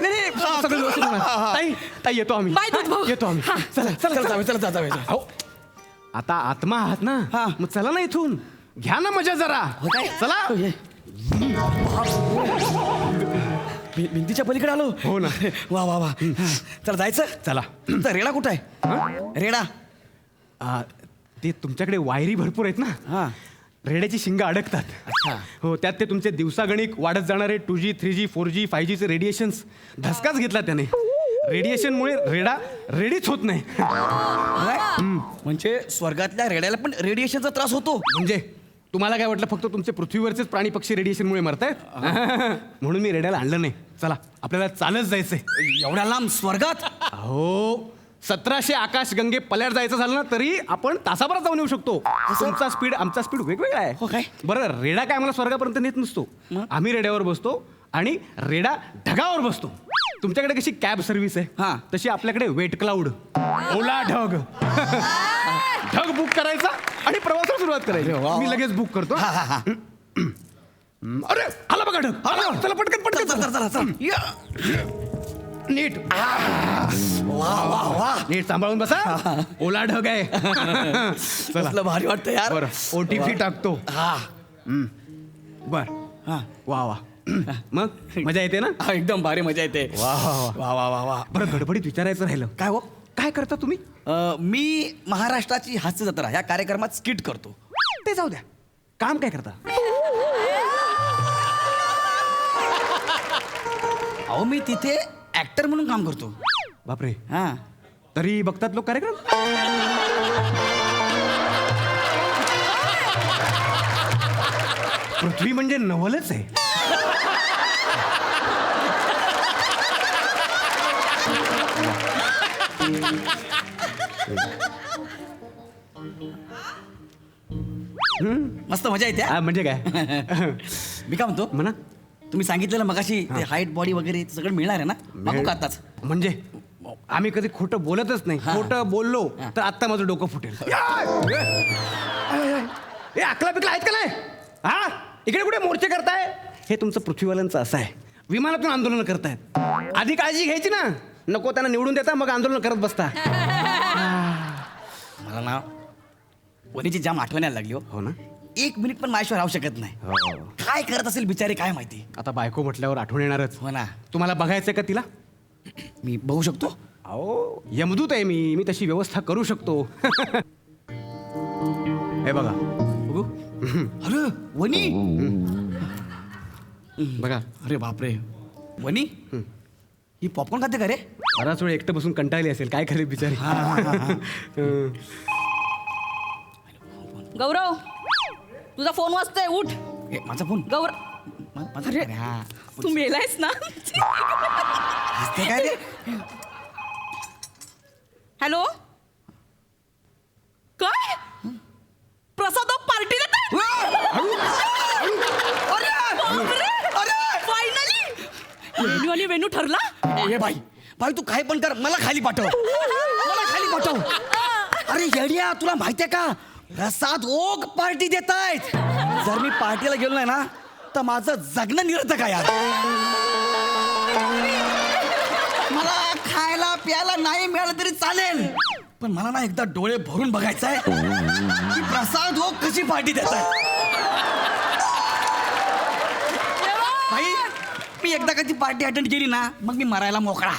नाही नाही, सगळं व्यवस्थित होणार. ताई येतो आम्ही. बाय दूध भाऊ. येतो आम्ही. चला चला जाऊया. अहो, आता आत्मा आहात ना, मग चला ना इथून, घ्या ना मजा जरा. चला. भिंतीच्या पलीकडे आलो. हो ना. वा वा वा. चला जायचं. चला. तुमचा रेडा कुठं आहे? रेडा ते तुमच्याकडे वायरी भरपूर आहेत ना, हा. रेड्याची शिंग अडकतात. हो, त्यात ते तुमचे दिवसागणिक वाढत जाणारे 2G 3G 4G 5Gचे रेडिएशन्स धसकाच घेतला त्याने. रेडिएशनमुळे रेडा रेडीच होत नाही. म्हणजे स्वर्गातल्या रेड्याला पण रेडिएशनचा त्रास होतो. म्हणजे तुम्हाला काय वाटलं फक्त तुमचे पृथ्वीवरचेच प्राणी पक्षी रेडिएशनमुळे मरतायत? म्हणून मी रेड्याला आणलं नाही. चला आपल्याला चालत जायचंय. एवढ्या लांब स्वर्गात? हो, 1700 आकाश गंगे पल्याड जायचं झालं ना तरी आपण तासाभरात जाऊन येऊ शकतो. तुमचा स्पीड आमचा स्पीड वेगवेगळा हो काय? आहे. बरं, रेडा काय आम्हाला स्वर्गापर्यंत नेत नसतो. आम्ही रेड्यावर बसतो आणि रेडा ढगावर बसतो. तुमच्याकडे कशी कॅब सर्व्हिस हा. आहे तशी आपल्याकडे वेट क्लाउड, ओला ढग. ढग बुक करायचा आणि प्रवासाला सुरुवात करायची. मी लगेच बुक करतो. अरे आला बघा ढग. आला. चला पटकन पटकन चला. नीट. वा वा वा. नीट सांभाळून बसा. ओला ढग आहे. कसलं भारी वाटतं यार. बरं, OTP टाकतो. हा. बर. हा. वा वा. मग मजा येते ना? हा, एकदम भारी मजा येते. वा वा वा वा वा. बरं, गडबडीत विचारायचं राहिलं. काय हो? काय करता तुम्ही? मी महाराष्ट्राची हास्य जत्रा या कार्यक्रमात स्किट करतो. ते जाऊ द्या, काम काय करता? अहो मी तिथे ऍक्टर म्हणून काम करतो. बापरे. हा. तरी बघतात लोक कार्यक्रम? पृथ्वी म्हणजे नवलच आहे. मस्त मजा येते हा. म्हणजे काय? मी काय म्हणतो, म्हणा. तुम्ही सांगितलेलं मगाशी ते हाईट बॉडी वगैरे ते सगळं मिळणार आहे ना? मागू का आताच? म्हणजे आम्ही कधी खोटं बोलतच नाही. खोटं बोललो तर आत्ता माझं डोकं फुटेल. ए अकला पिकला आहेत का नाही? हा, इकडे कुठे मोर्चे करताय? हे तुमचं पृथ्वीवाल्यांचं असं आहे, विमानातून आंदोलन करतायत. आधी काळजी घ्यायची ना, नको त्यांना निवडून देता मग आंदोलन करत बसता. मला ना वनीची जाम आठवण यायला लागली. हो ना. 1 मिनिट पण माझ्याशिवाय राहू शकत नाही. काय करत असेल बिचारी काय माहिती. आता बायको म्हटल्यावर आठवण येणारच. हो ना. तुम्हाला बघायचंय का तिला? मी बघू शकतो? अहो यमदूत आहे मी तशी व्यवस्था करू शकतो. हे बघा. बघू. अरे वनी. बघा. अरे बापरे. वनी ही पॉपकॉर्न खाते का रे? बराच वेळ एकटं बसून कंटाळली असेल. काय करेल बिचारी. गौरव, तुझा फोन वाजतोय, उठ. हे माझा फोन. गौरव, माझा अरे, हा. तू मेलायस ना? हसते काय रे? हॅलो, काय प्रसाद पार्टी फायनली वेणू ठरला. ए भाई भाई तू काय पण कर, मला खाली पाठव. मला खाली पाठव. अरे येड्या, तुला माहितीये का प्रसाद ओक पार्टी देत आहेत. जर मी पार्टीला गेलो नाही ना तर माझं जगणं निरर्थक आहे यार. मला खायला प्यायला नाही मिळालं तरी चालेल, पण मला ना एकदा डोळे भरून बघायचं आहे की प्रसाद ओक कशी पार्टी देत आहेत. भाई मी एकदा कधी पार्टी अटेंड केली ना मग मी मरायला मोकळा.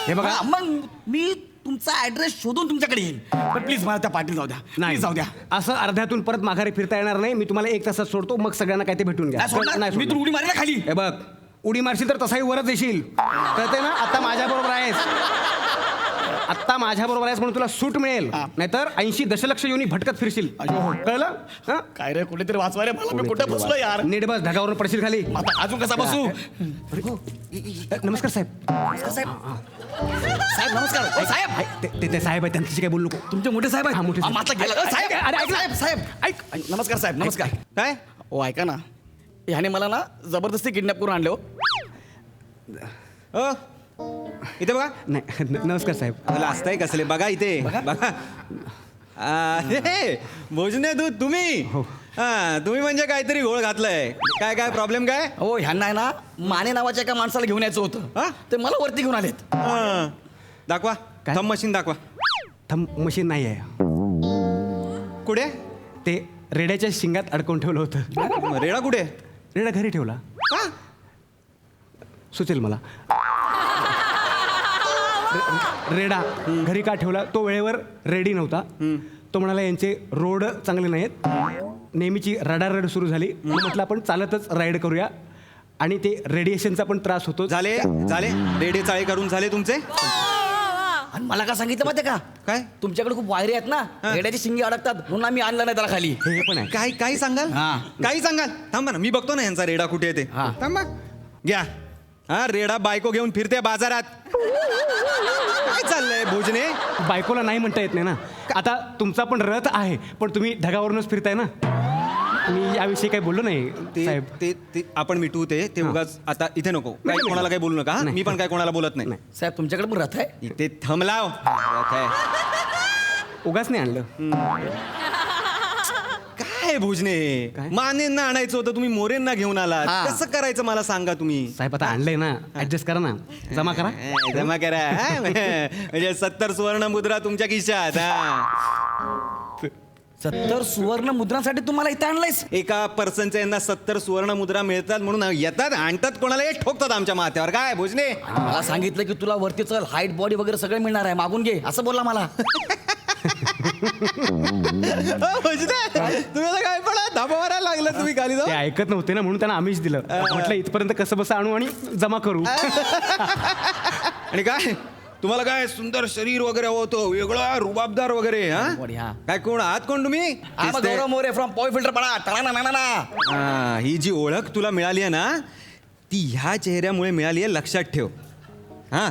हे बघा. मग मी तुमचा ऍड्रेस शोधून तुमच्याकडे येईल. पण प्लीज मला त्या पार्टीला जाऊ द्या. नाही, जाऊ द्या. असं अर्ध्यातून परत माघारी फिरता येणार नाही. मी तुम्हाला 1 तासात सोडतो, मग सगळ्यांना काय ते भेटून घ्या. नाही सोडणार. नाही मी सोडणार. तू उडी मारेल ना खाली. हे बघ, उडी मारशील तर तसाही वरच येशील. कळतंय ना? आता माझ्या बरोबर आहेस. आत्ता माझ्या बरोबर आहेस म्हणून तुला सूट मिळेल, नाहीतर 80 दशलक्ष योनी भटकत फिरशील. कळलं? हं? काय रे कुठेतरी वाचवा रे मला. मी कुठे बसलो यार. नीट बस, ढगावरून पडशील खाली. आता अजून कसा बसू? नमस्कार साहेब. नमस्कार साहेब. साहेब नमस्कार. ओ, साहेब ते साहेब आहे, त्यांच्याशी काय बोलू नको. तुमचे मोठे साहेब आहेत. हा, मोठे साहेब. माता गेला. साहेब अरे, ऐक ना. साहेब साहेब ऐक. नमस्कार साहेब नमस्कार. काय? ओ ऐका ना, ह्याने मला ना जबरदस्ती किडनॅप करून आणले हो. ओ इथे बघा. नाही नमस्कार साहेब. मला असताय कसले बघा इथे बघा. भोजने दूध तुम्ही. हा तुम्ही म्हणजे काहीतरी घोळ घातलाय. काय काय प्रॉब्लेम काय. हो ह्यांना आहे ना माने नावाच्या एका माणसाला घेऊन यायचं होतं हा? ते मला वरती घेऊन आलेत. दाखवा काय? थंब मशीन दाखवा. थंब मशीन नाही आहे. कुठे ते रेड्याच्या शिंगात अडकवून ठेवलं होतं. रेडा कुठे. रेडा घरी ठेवला. का सुचेल मला. रेडा घरी का ठेवला तो वेळेवर रेडी नव्हता. तो म्हणाला यांचे रोड चांगले नाहीत. नेहमीची रडारड सुरू झाली. मग म्हटलं आपण चालतच राईड करूया आणि ते रेडिएशनचा पण त्रास होतो. झाले झाले रेडे चाळे करून झाले तुमचे. आणि मला काय सांगितलं माहिती का काय तुमच्याकडे खूप वायरे आहेत ना रेड्याची शिंगे अडकतात म्हणून आम्ही आणलं नाही त्याला खाली. हे पण आहे. काय काही सांगाल. हा. काही सांगाल थांबा ना मी बघतो ना यांचा रेडा कुठे आहे ते. हा. थांबा घ्या. हा रेडा बायको घेऊन फिरते बाजारात. काय चाललंय भोजने. बायकोला नाही म्हणता येत नाही ना. आता तुमचा पण रथ आहे पण तुम्ही ढगावरूनच फिरताय ना. मी याविषयी काही बोललो नाही ते साहेब. ते ते आपण मिटवू ते उगाच आता इथे नको काही कोणाला काही बोलू नका. हा? नाही. मी पण काय कोणाला बोलत नाही. साहेब तुमच्याकडे पण रथ आहे. इथे थंबलाव रथ आहे. उगाच नाही आणलं. काय भोजने काय? मानेंना आणायचं होतं तुम्ही मोरेंना घेऊन आलात. हा. कसं करायचं मला सांगा तुम्ही. साहेब आता आणलंय ना ऍडजस्ट करा ना. जमा करा. जमा करा. हा? म्हणजे 70 सुवर्ण मुद्रा तुमच्या खिशात. हा 70 सुवर्ण मुद्रांसाठी तुम्हाला इथं आणलंयस. एका पर्सनच्या यांना 70 सुवर्ण मुद्रा मिळतात म्हणून येतात आणतात कोणाला हे ठोकतात आमच्या माथ्यावर. काय भोजने. मला सांगितलं की तुला वरती चल हाईट बॉडी वगैरे सगळं मिळणार आहे मागून घे असं बोलला मला. भोजने तुम्हाला काय पण धाबा मारायला लागलं तुम्ही खाली ते जाऊ. ऐकत नव्हते ना म्हणून त्यांना आम्हीच दिलं. म्हटलं इथपर्यंत कसं बसं आणू आणि जमा करू. आणि काय तुम्हाला काय सुंदर शरीर वगैरे होतं वेगळं रुबाबदार वगैरे. बॉडी, हा. काय कोण आहात कोण तुम्ही. आम्हा गौरव मोरे फ्रॉम पॉय फिल्टर पडा टाळा ना ना ना. हा, ही जी ओळख तुला मिळाली आहे ना ती ह्या चेहऱ्यामुळे मिळाली आहे लक्षात ठेव. हा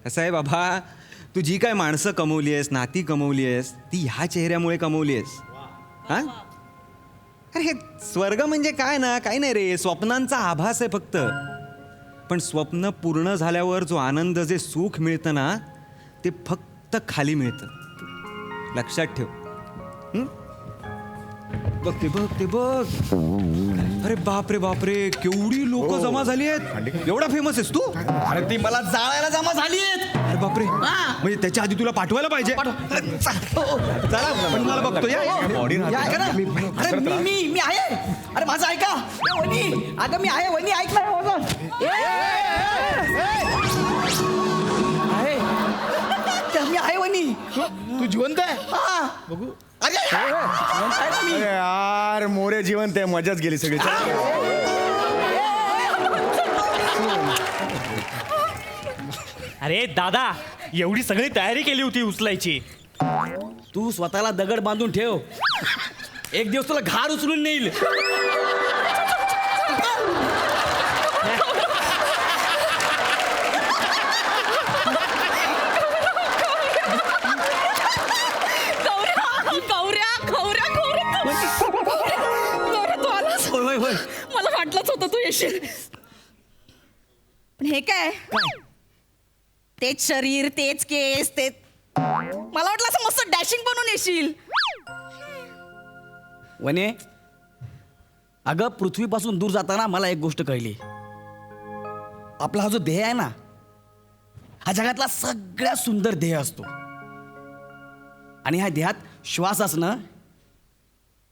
कसं आहे बाबा तू जी काय माणसं कमवली आहेस नाती कमवली आहेस ती ह्या चेहऱ्यामुळे कमवली आहेस. हा अरे हे स्वर्ग म्हणजे काय ना काही नाही रे स्वप्नांचा आभास आहे फक्त. पण स्वप्न पूर्ण झाल्यावर जो आनंद जे सुख मिळतं ना ते फक्त खाली मिळतं. लक्षात ठेव. बघ ते बघ ते बघ. अरे बापरे बापरे केवढी लोक जमा झाली आहेत. एवढा फेमस आहेस तू. अरे ती मला जाळायला जमा झाली आहेत. अरे बापरे म्हणजे त्याच्या आधी तुला पाठवायला पाहिजे. चला पण मला बघतो या. या, ऐका ना. अरे मी आहे. अरे माझं ऐका ए, वहिनी अगं मी आहे वहिनी ऐक ना माझं. आहे. ते मी आहे वहिनी. तू जिवंत आहे. हा. बघू. अरे आहे ना मी. अरे यार मोरे जिवंत आहे मजाच गेली सगळी. अरे दादा एवढी सगळी तयारी केली होती उचलायची. तू स्वतःला दगड बांधून ठेव. एक दिवस तुला घार उचलून नेईल. होय होय होय. मला वाटलंच होतं तू येशील. पण हे काय तेच शरीर तेच केस ते मला वाटलं असं मस्त डॅशिंग बनवून येशील. वने अगं पृथ्वीपासून दूर जाताना मला एक गोष्ट कळली. आपला हा जो देह आहे ना हा जगातला सगळ्यात सुंदर देह असतो. आणि ह्या देहात श्वास असणं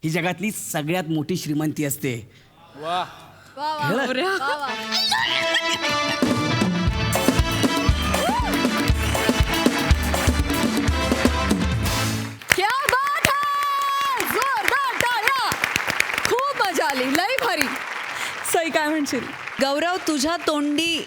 ही जगातली सगळ्यात मोठी श्रीमंती असते. कळलं? क्या बात है! जोरदार टाळ्या. खूप मजा आली लई भारी. सई काय म्हणशील. गौरव तुझ्या तोंडी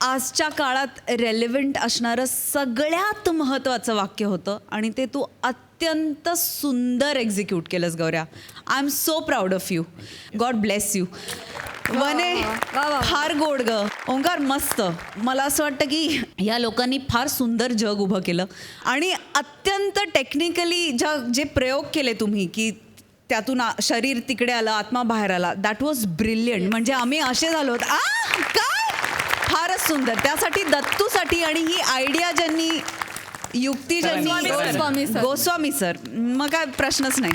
आजच्या काळात रेलेव्हंट असणारं सगळ्यात महत्त्वाचं वाक्य होतं आणि ते तू अत्यंत सुंदर एक्झिक्यूट केलंस गौऱ्या. I am so proud of you. God bless you. वने फार गोड ग. ओंकार मस्त. मला असं वाटतं की या लोकांनी फार सुंदर जग उभं केलं आणि अत्यंत टेक्निकली जे प्रयोग केले तुम्ही की त्यातून शरीर तिकडे आलं आत्मा बाहेर आला दॅट वॉज ब्रिलियंट. म्हणजे आम्ही असे झालो काय फारच सुंदर. त्यासाठी दत्तूसाठी आणि ही आयडिया ज्यांनी युक्ती गोस्वामी सर. गोस्वामी सर, मग काय प्रश्नच नाही.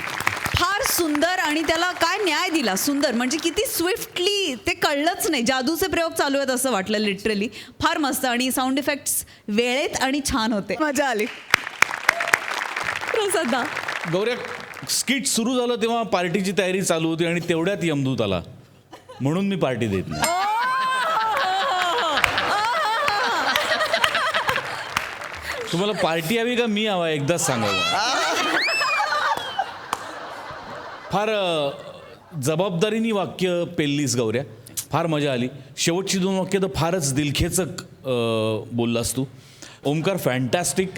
फार सुंदर. आणि त्याला काय न्याय दिला. सुंदर म्हणजे किती स्विफ्टली ते कळलंच नाही. जादूचे प्रयोग चालू आहेत असं वाटलं लिटरली. फार मस्त. आणि साऊंड इफेक्ट्स वेळेत आणि छान होते. मजा आली. प्रसादा गौऱ्या, स्किट सुरू झालं तेव्हा पार्टीची तयारी चालू होती आणि तेवढ्यात यमदूत आला, म्हणून मी पार्टी देत नाही. तुम्हाला पार्टी हवी का मी हवा एकदाच सांगावं. फार जबाबदारीने वाक्य पेललीस गौऱ्या. फार मजा आली. शेवटची 2 वाक्य तर फारच दिलखेचक बोललास तू. ओमकार फॅन्टॅस्टिक.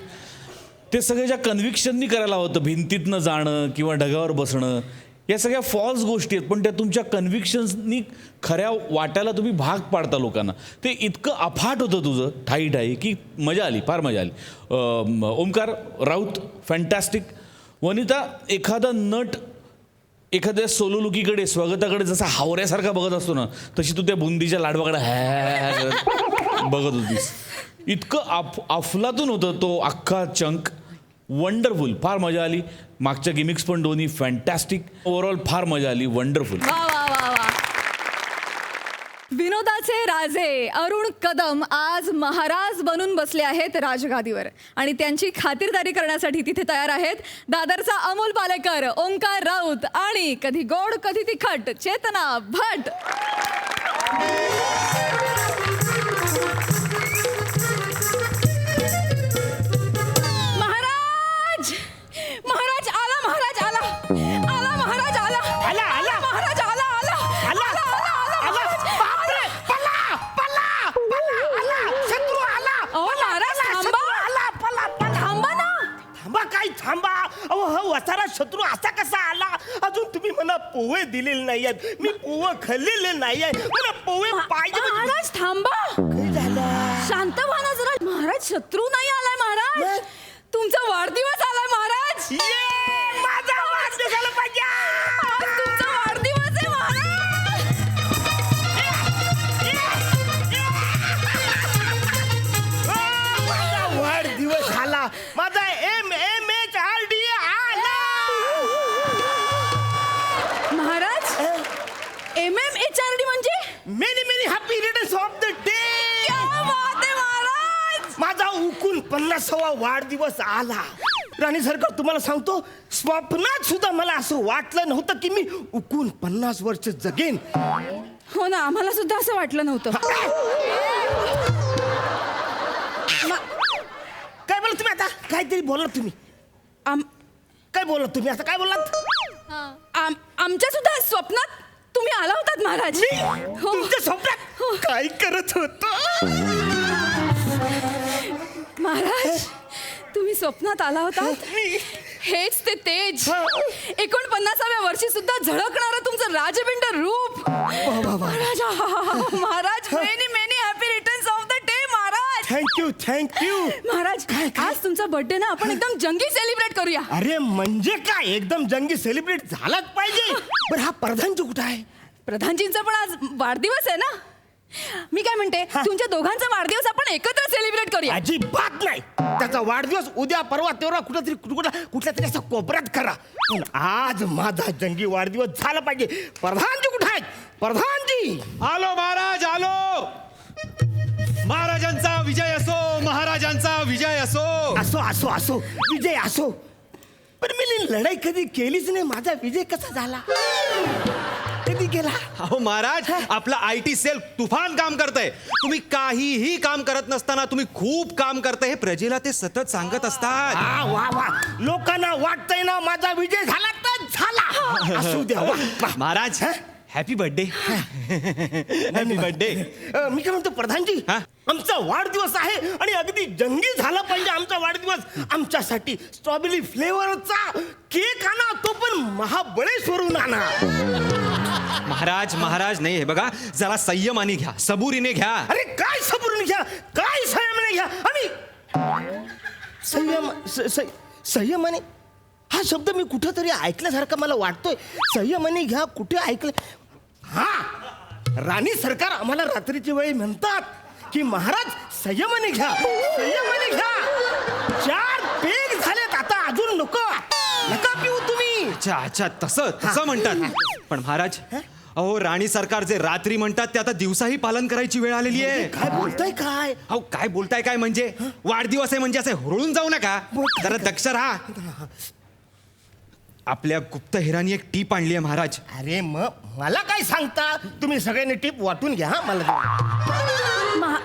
ते सगळं ज्या कन्व्हिक्शननी करायला होतं, भिंतीतनं जाणं किंवा ढगावर बसणं, या सगळ्या फॉल्स गोष्टी आहेत, पण त्या तुमच्या कन्व्हिक्शन्सनी खऱ्या वाट्याला तुम्ही भाग पाडता लोकांना. ते इतकं अफाट होतं तुझं ठाई ठाई की मजा आली, फार मजा आली. ओमकार राऊत फॅन्टॅस्टिक. वनिता, एखादा नट एखाद्या सोलोलुकीकडे स्वागताकडे जसा हावऱ्यासारखा बघत असतो ना, तशी तू त्या बुंदीच्या लाडवाकडे हॅ बघत होतीस. इतकं अफलातून होतं तो अख्खा चंक. वंडरफुल. फार मजा आली. मागच्या गिमिक्स पण दोन्ही फॅन्टॅस्टिक. ओव्हरऑल फार मजा आली. वंडरफुल. वा वा वा वा. विनोदाचे राजे अरुण कदम आज महाराज बनून बसले आहेत राजगादीवर आणि त्यांची खातिरदारी करण्यासाठी तिथे तयार आहेत दादरचा अमोल पालेकर, ओंकार राऊत आणि कधी गोड कधी तिखट चेतना भट. महाराज, महाराज आला, महाराज आला, आला महाराज आला, आला आला महाराज आला, आला आला आला आला. बापरे, पला पला पला आला, शत्रू आला. ओ महाराज थांबा, आला पला पला. थांबा ना. थांबा काय थांबा. अहो हा वसारा शत्रू असा कसा आला. अजून तुम्ही मला पोहे दिलेले नाही आहेत. मी पोहे खाल्लेले नाही आहे. मला पोहे पाहिजे. महाराज थांबा. शांत व्हा ना जरा. महाराज शत्रू नाही आलाय महाराज, तुमचा वाढदिवस आलाय महाराज. माझा वाढदिवस झाला पाहिजे. आज तुमचा वाढदिवस आहे महाराज. माझा वाढदिवस झाला. माझा MHRD आला. महाराज MMHRD म्हणजे many many happy returns of the day. क्या बात आहे महाराज. माझा उकून 50वा वाढदिवस आला. राणी सरकार, तुम्हाला सांगतो, स्वप्नात सुद्धा मला असं वाटलं नव्हतं की मी उकून 50 वर्ष जगेन. हो ना, आम्हाला सुद्धा असं वाटलं नव्हतं. काय बोला तुम्ही आता. काहीतरी बोला तुम्ही. काय बोलला तुम्ही आता. काय बोललात. आमच्या सुद्धा स्वप्नात तुम्ही आला होतात महाराज. हो. तुमच्या स्वप्नात काय करत होतो. महाराज तुम्ही स्वप्नात आला होता. हेच ते तेज 49व्या वर्षी सुद्धा झळकणारं तुमचं राजबिंड रूप. Maharaj, Maharaj many many happy returns of the day Maharaj. Thank you thank you Maharaj. आज तुमचा बर्थडे ना, आपण एकदम जंगी सेलिब्रेट करूया. अरे म्हणजे काय, एकदम जंगी सेलिब्रेट झालाच पाहिजे. पण हा प्रधानजी कुठं आहे. प्रधानजींचा पण आज वाढदिवस आहे ना. मी काय म्हणते, तुमच्या दोघांचा वाढदिवस आपण एकत्र सेलिब्रेट करूया. अजिबात नाही. त्याचा वाढदिवस उद्या परवा तेव्हा कुठल्या तरी असा कोपऱ्यात करा. पण आज माझा जंगी वाढदिवस झाला पाहिजे. प्रधानजी कुठे आहेत. प्रधानजी. आलो महाराज आलो. महाराजांचा विजय असो, महाराजांचा विजय असो. असो असो असो विजय असो. पण मी लढाई कधी केलीच नाही. माझा विजय कसा झाला. कधी केला. अहो महाराज, आपला IT सेल तुफान काम करतंय. तुम्ही काहीही काम करत नसताना तुम्ही खूप काम करताय हे प्रजेला ते सतत सांगत असतात. वा वा. लोकांना वाटतंय ना माझा विजय झाला तर झाला. असू द्या. महाराज हॅपी बर्थडे. Happy birthday. मी काय म्हणतो प्रधानजी, आमचा वाढदिवस आहे आणि अगदी जंगी झाला पाहिजे आमचा वाढदिवस. आमच्यासाठी स्ट्रॉबेरी फ्लेवरचा केक आणा, तो पण महाबळेश्वरून आणा. महाराज महाराज नाही, हे बघा जरा संयमाने घ्या, सबुरीने घ्या. अरे काय सबुरीने घ्या, काय संयमाने घ्या. आणि संयमाने हा शब्द मी कुठंतरी ऐकल्यासारखा मला वाटतोय. संयमाने घ्या कुठे ऐकलं. हा, राणी सरकार आम्हाला रात्रीची वेळी म्हणतात की महाराज संयमाने घ्या, संयमाने घ्या. 4 पेग झालेत, आता अजून नको, नका पिऊ तुम्ही. अच्छा अच्छा, तसं म्हणतात. पण महाराज, अहो राणी सरकार जे रात्री म्हणतात ते आता दिवसाही पालन करायची वेळ आलेली आहे. काय बोलताय काय? अहो काय बोलताय काय म्हणजे वाढदिवस आहे म्हणजे असे हुरळून जाऊ नका, जरा दक्ष राहा. आपल्या गुप्तहेरांनी एक टीप आणली आहे महाराज. अरे मग मला काय सांगता, तुम्ही सगळ्यांनी टीप वाटून घ्या. मला द्या.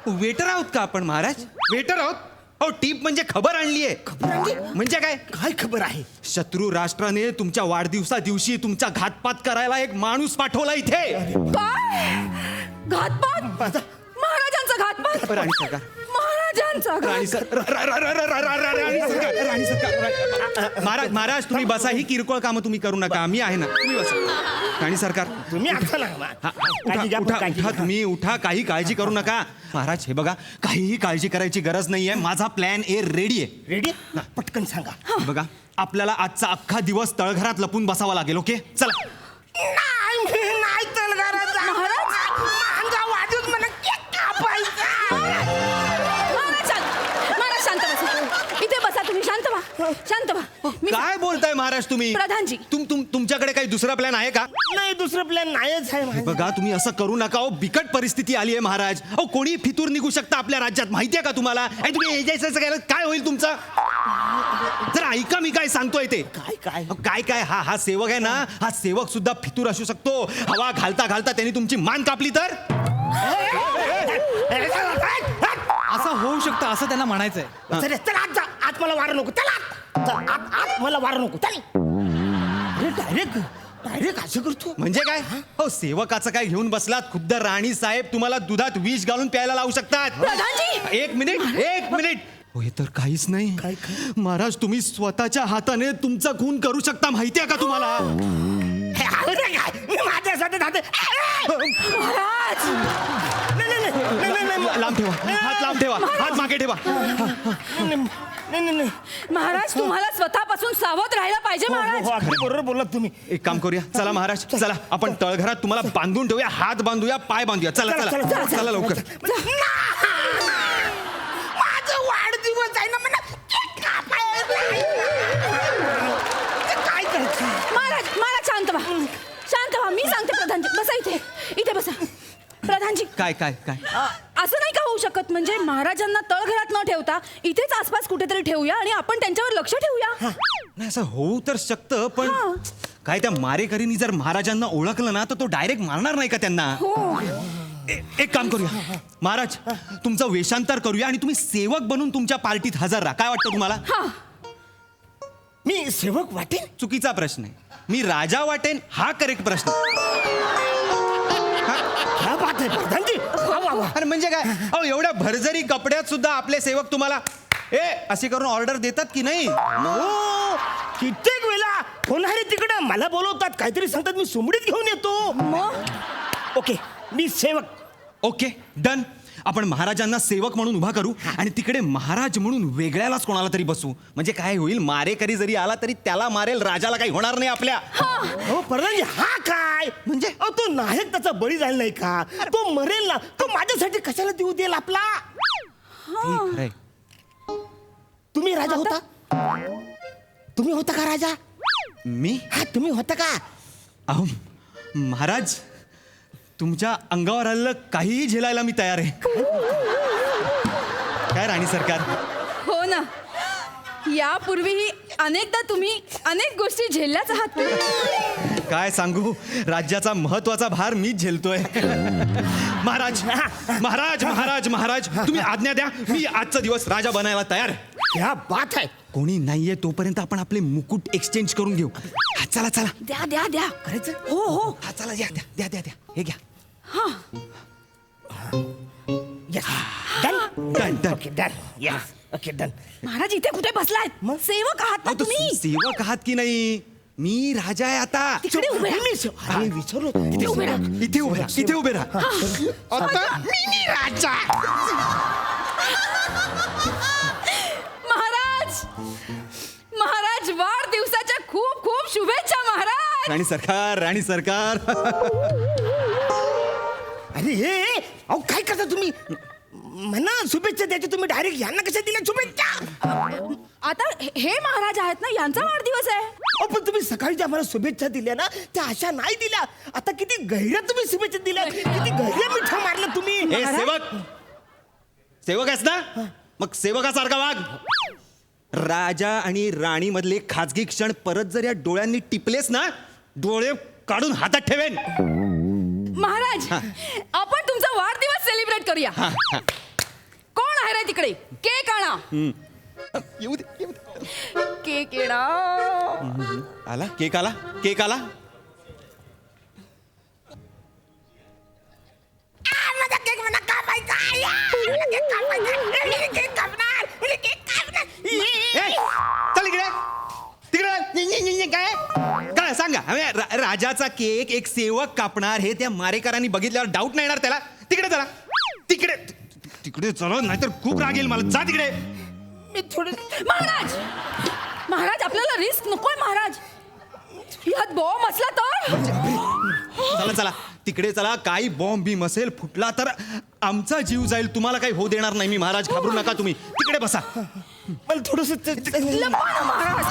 वेटर आहोत का आपण महाराज? वेटर आहोत. अहो टीप म्हणजे खबर आणली आहे. खबर आणली? म्हणजे काय? काय खबर आहे? शत्रू राष्ट्राने तुमच्या वाढदिवसा दिवशी तुमचा घातपात करायला एक माणूस पाठवला इथे. काय घातपात? महाराजांचा घातपात? राणी सरकार, महाराजांचा राणी सरकार, महाराज महाराज तुम्ही बसा. ही किरकोळ कामं तुम्ही करू नका, मी आहे ना, तुम्ही बसा. राणी सरकार तुम्ही आता ना काळजी घ्या, उठा काळजी उठा, घ्या. तुम्ही उठा, काही काळजी करू नका. महाराज हे बघा, काहीही काळजी करायची गरज नाहीये. माझा प्लॅन ए रेडी आहे. रेडी? पटकन सांगा. बघा, आपल्याला आजचा अख्खा दिवस तळघरात लपून बसावा लागेल. ओके चला. नाही तलगारात जा. माझा वाढदिवस मला केक कापायचा. महाराज शांत बसा. इथे बसा तुम्ही, शांत व्हा, शांत व्हा. काय बोलताय महाराज तुम्ही? प्रधानजी. तुमच्याकडे काही दुसरा प्लॅन आहे का? नाही, दुसरं प्लॅन नाहीच आहे माझा. बघा, तुम्ही असं करू नका. अहो बिकट परिस्थिती आली आहे महाराज. अहो कोणी फितूर निघू शकता आपल्या राज्यात, माहितीये का तुम्हाला? आणि तुम्ही एजायचं केलं काय होईल तुमचं? जरा ऐका मी काय सांगतोय ते. काय काय काय काय हा सेवक आहे ना, हा सेवक सुद्धा फितूर असू शकतो. हवा घालता घालता त्यांनी तुमची मान कापली तर? असं होऊ शकतं असं त्यांना म्हणायचंय. चल चल, आज जा. आज मला वारं नको. चला आज मला वारं नको. चल. अरे डायरेक्ट असं करतो म्हणजे काय? हो सेवकाचं काय घेऊन बसलात? खुद्द राणी साहेब तुम्हाला दुधात विष घालून प्यायला लावू शकतात. प्रधानजी. एक मिनिट. हो हे तर काहीच नाही. महाराज तुम्ही स्वतःच्या हाताने तुमचा खून करू शकता, माहितीये का तुम्हाला? माझ्यासाठी लांब ठेवा, हात लांब ठेवा, हात मागे ठेवा. महाराज तुम्हाला स्वतःपासून सावध राहायला पाहिजे. महाराज अगदी बरोबर बोललात तुम्ही. एक काम करूया, चला महाराज, चला आपण तळघरात तुम्हाला बांधून ठेवूया, हात बांधूया, पाय बांधूया. चला चला चला लवकर. माझा वाढदिवस आहे ना, मला केक कापायचा. काय करतो महाराज शांत व्हा, शांत व्हा. मी सांगते प्रधानजी, बसा इथे बसा. प्रधानजी काय असं नाही का होऊ शकत? म्हणजे महाराजांना तळघरात न ठेवता इथेच आसपास कुठेतरी ठेवूया आणि आपण त्यांच्यावर लक्ष ठेवूया. नाही असं होऊ तर शकतं, पण काय त्या मारेकरीनी जर महाराजांना ओळखलं ना, तर तो डायरेक्ट मारणार नाही का त्यांना? एक काम करूया महाराज, तुमचं वेषांतर करूया आणि तुम्ही सेवक बनून तुमच्या पार्टीत हजर राहा. काय वाटतं तुम्हाला? मी सेवक वाटेन? चुकीचा प्रश्न आहे. मी राजा वाटेन हा करेक्ट प्रश्न. क्या बात आहे प्रधानजी. अरे म्हणजे काय? अहो एवढ्या भरजरी कपड्यात सुद्धा आपले सेवक तुम्हाला अशी करून ऑर्डर देतात की नाही? कित्येक वेळा होणारे तिकडं मला बोलवतात, काहीतरी सांगतात, मी सुमडीत घेऊन येतो. ओके, मी सेवक. Okay done. आपण महाराजांना सेवक म्हणून उभा करू आणि तिकडे महाराज म्हणून वेगळ्यालाच कोणाला तरी बसू. म्हणजे काय होईल, मारेकरी जरी आला तरी त्याला मारेल, राजाला काही होणार नाही आपल्या. हो प्रधानजी, हा काय म्हणजे? तो नायक त्याचा बळी झाला नाही का? तो मरेल ना, तो माझ्यासाठी कशाला देऊ देईल आपला? तुम्ही राजा होता? तुम्ही होता का राजा? मी? हा तुम्ही होता का? अहो महाराज, तुमच्या अंगावर आलेलं काहीही झेलायला मी तयार आहे. काय राणी सरकार? हो ना, यापूर्वीही अनेकदा तुम्ही अनेक गोष्टी झेलल्याच आहात. काय सांगू, राज्याचा महत्वाचा भार मीच झेलतोय. महाराज महाराज महाराज महाराज तुम्ही आज्ञा द्या, मी आजचा दिवस राजा बनायला तयार आहे. क्या बात आहे. कोणी नाहीये तोपर्यंत आपण आपले मुकुट एक्सचेंज करून घेऊ. चला चला. द्या करायचं? हो हा चला, द्या हे घ्या. Done. Okay done. Yes okay done. Maharaj इथे कुठे बसलाय? सेवक आहात ना तुम्ही? सेवक आहात की नाही? मी राजा आहे आता. तिकडे उभे राहा. अरे विचारलो. इथे उभे राहा. इथे उभे राहा. आता मी राजा. महाराज वाढदिवसाच्या खूप खूप शुभेच्छा महाराज. राणी सरकार अरे हे अहो काय करता तुम्ही म्हणा शुभेच्छा द्यायची तुम्ही डायरेक्ट यांना कशा दिल्या शुभेच्छा आता हे महाराज आहेत ना, यांचा वाढदिवस आहे. अहो पण तुम्ही सकाळी ज्या मला शुभेच्छा दिल्या ना त्या अशा नाही दिल्या. आता किती गहिऱ्या तुम्ही शुभेच्छा दिल्या, किती गहिऱ्या मिठा मारल्या तुम्ही. ए सेवक सेवक आहेस ना, मग सेवकासारखा वाग. राजा आणि राणी मधले खाजगी क्षण परत जर या डोळ्यांनी टिपलेस ना, डोळे काढून हातात ठेवेन. महाराज आपण तुमचा वाढदिवस सेलिब्रेट करूया. कोण आहे रे तिकडे? केक आणा. येऊ दे, येऊ दे. केक येणा. आला केक आला, केक आला. माझा केक मला कापायचा. मला केक कापायचा. मी केक कापणार. मी केक कापणार. ए, चल इकडे तिकडे काय काय सांगा. राजाचा केक एक सेवक कापणार हे त्या मारेकरांनी बघितल्यावर डाऊट नाही येणार त्याला. तिकडे चला, तिकडे तिकडे चला, नाहीतर खूप राग येईल मला. जा तिकडे. मी थोडे महाराज महाराज आपल्याला रिस्क नकोय महाराज. यात बॉम्ब असला तर. चला चला तिकडे चला. काही बॉम्ब बीम असेल फुटला तर आमचा जीव जाईल. तुम्हाला काही होऊ देणार नाही मी. महाराज घाबरू नका तुम्ही. तिकडे बसा. मला थोडस महाराज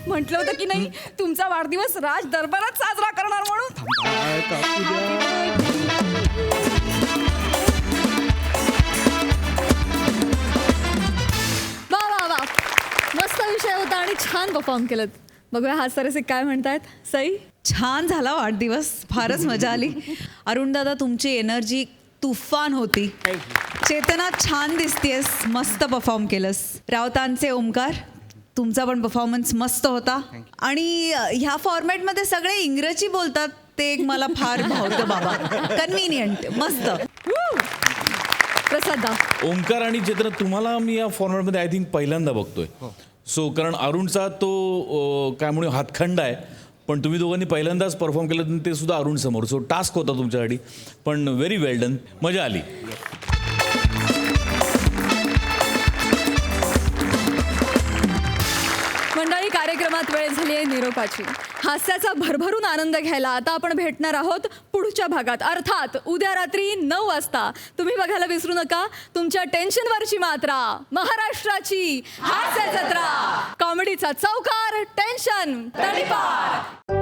म्हटलं होतं की नाही तुमचा वाढदिवस राज दरबारात साजरा करणार म्हणून. वा वा वा, मस्त विषय होता आणि छान परफॉर्म केलं. बघूया हा सरसे काय म्हणतायत. सई, छान झाला वाढदिवस, फारच मजा आली. अरुण दादा तुमची एनर्जी तुफान होती. चेतना छान दिसतेस, मस्त परफॉर्म केलंस. रावतांचे ओमकार तुमचा पण परफॉर्मन्स मस्त होता. आणि ह्या फॉर्मॅटमध्ये सगळे इंग्रजी बोलतात ते एक मला फार भावतं बाबा. कन्व्हिनियंट, मस्त. प्रसाद दा. ओमकार आणि चेतना तुम्हाला मी या फॉर्मॅटमध्ये आय थिंक पहिल्यांदा बघतोय. सो कारण अरुणचा तो काय म्हणू हातखंड आहे, पण तुम्ही दोघांनी पहिल्यांदाच परफॉर्म केलं ते सुद्धा अरुण समोर. सो टास्क होता तुमच्यासाठी, पण व्हेरी वेल डन. मजा आली. मंडळी, कार्यक्रमात वेळ झाली आहे निरोपाची. हास्याचा भरभरून आनंद घ्यायला आता आपण भेटणार आहोत पुढच्या भागात, अर्थात उद्या रात्री 9 वाजता. तुम्ही बघायला विसरू नका तुमच्या टेन्शनवरची मात्रा, महाराष्ट्राची हास्य जत्रा. कॉमेडीचा चौकार, टेन्शन तडीपार.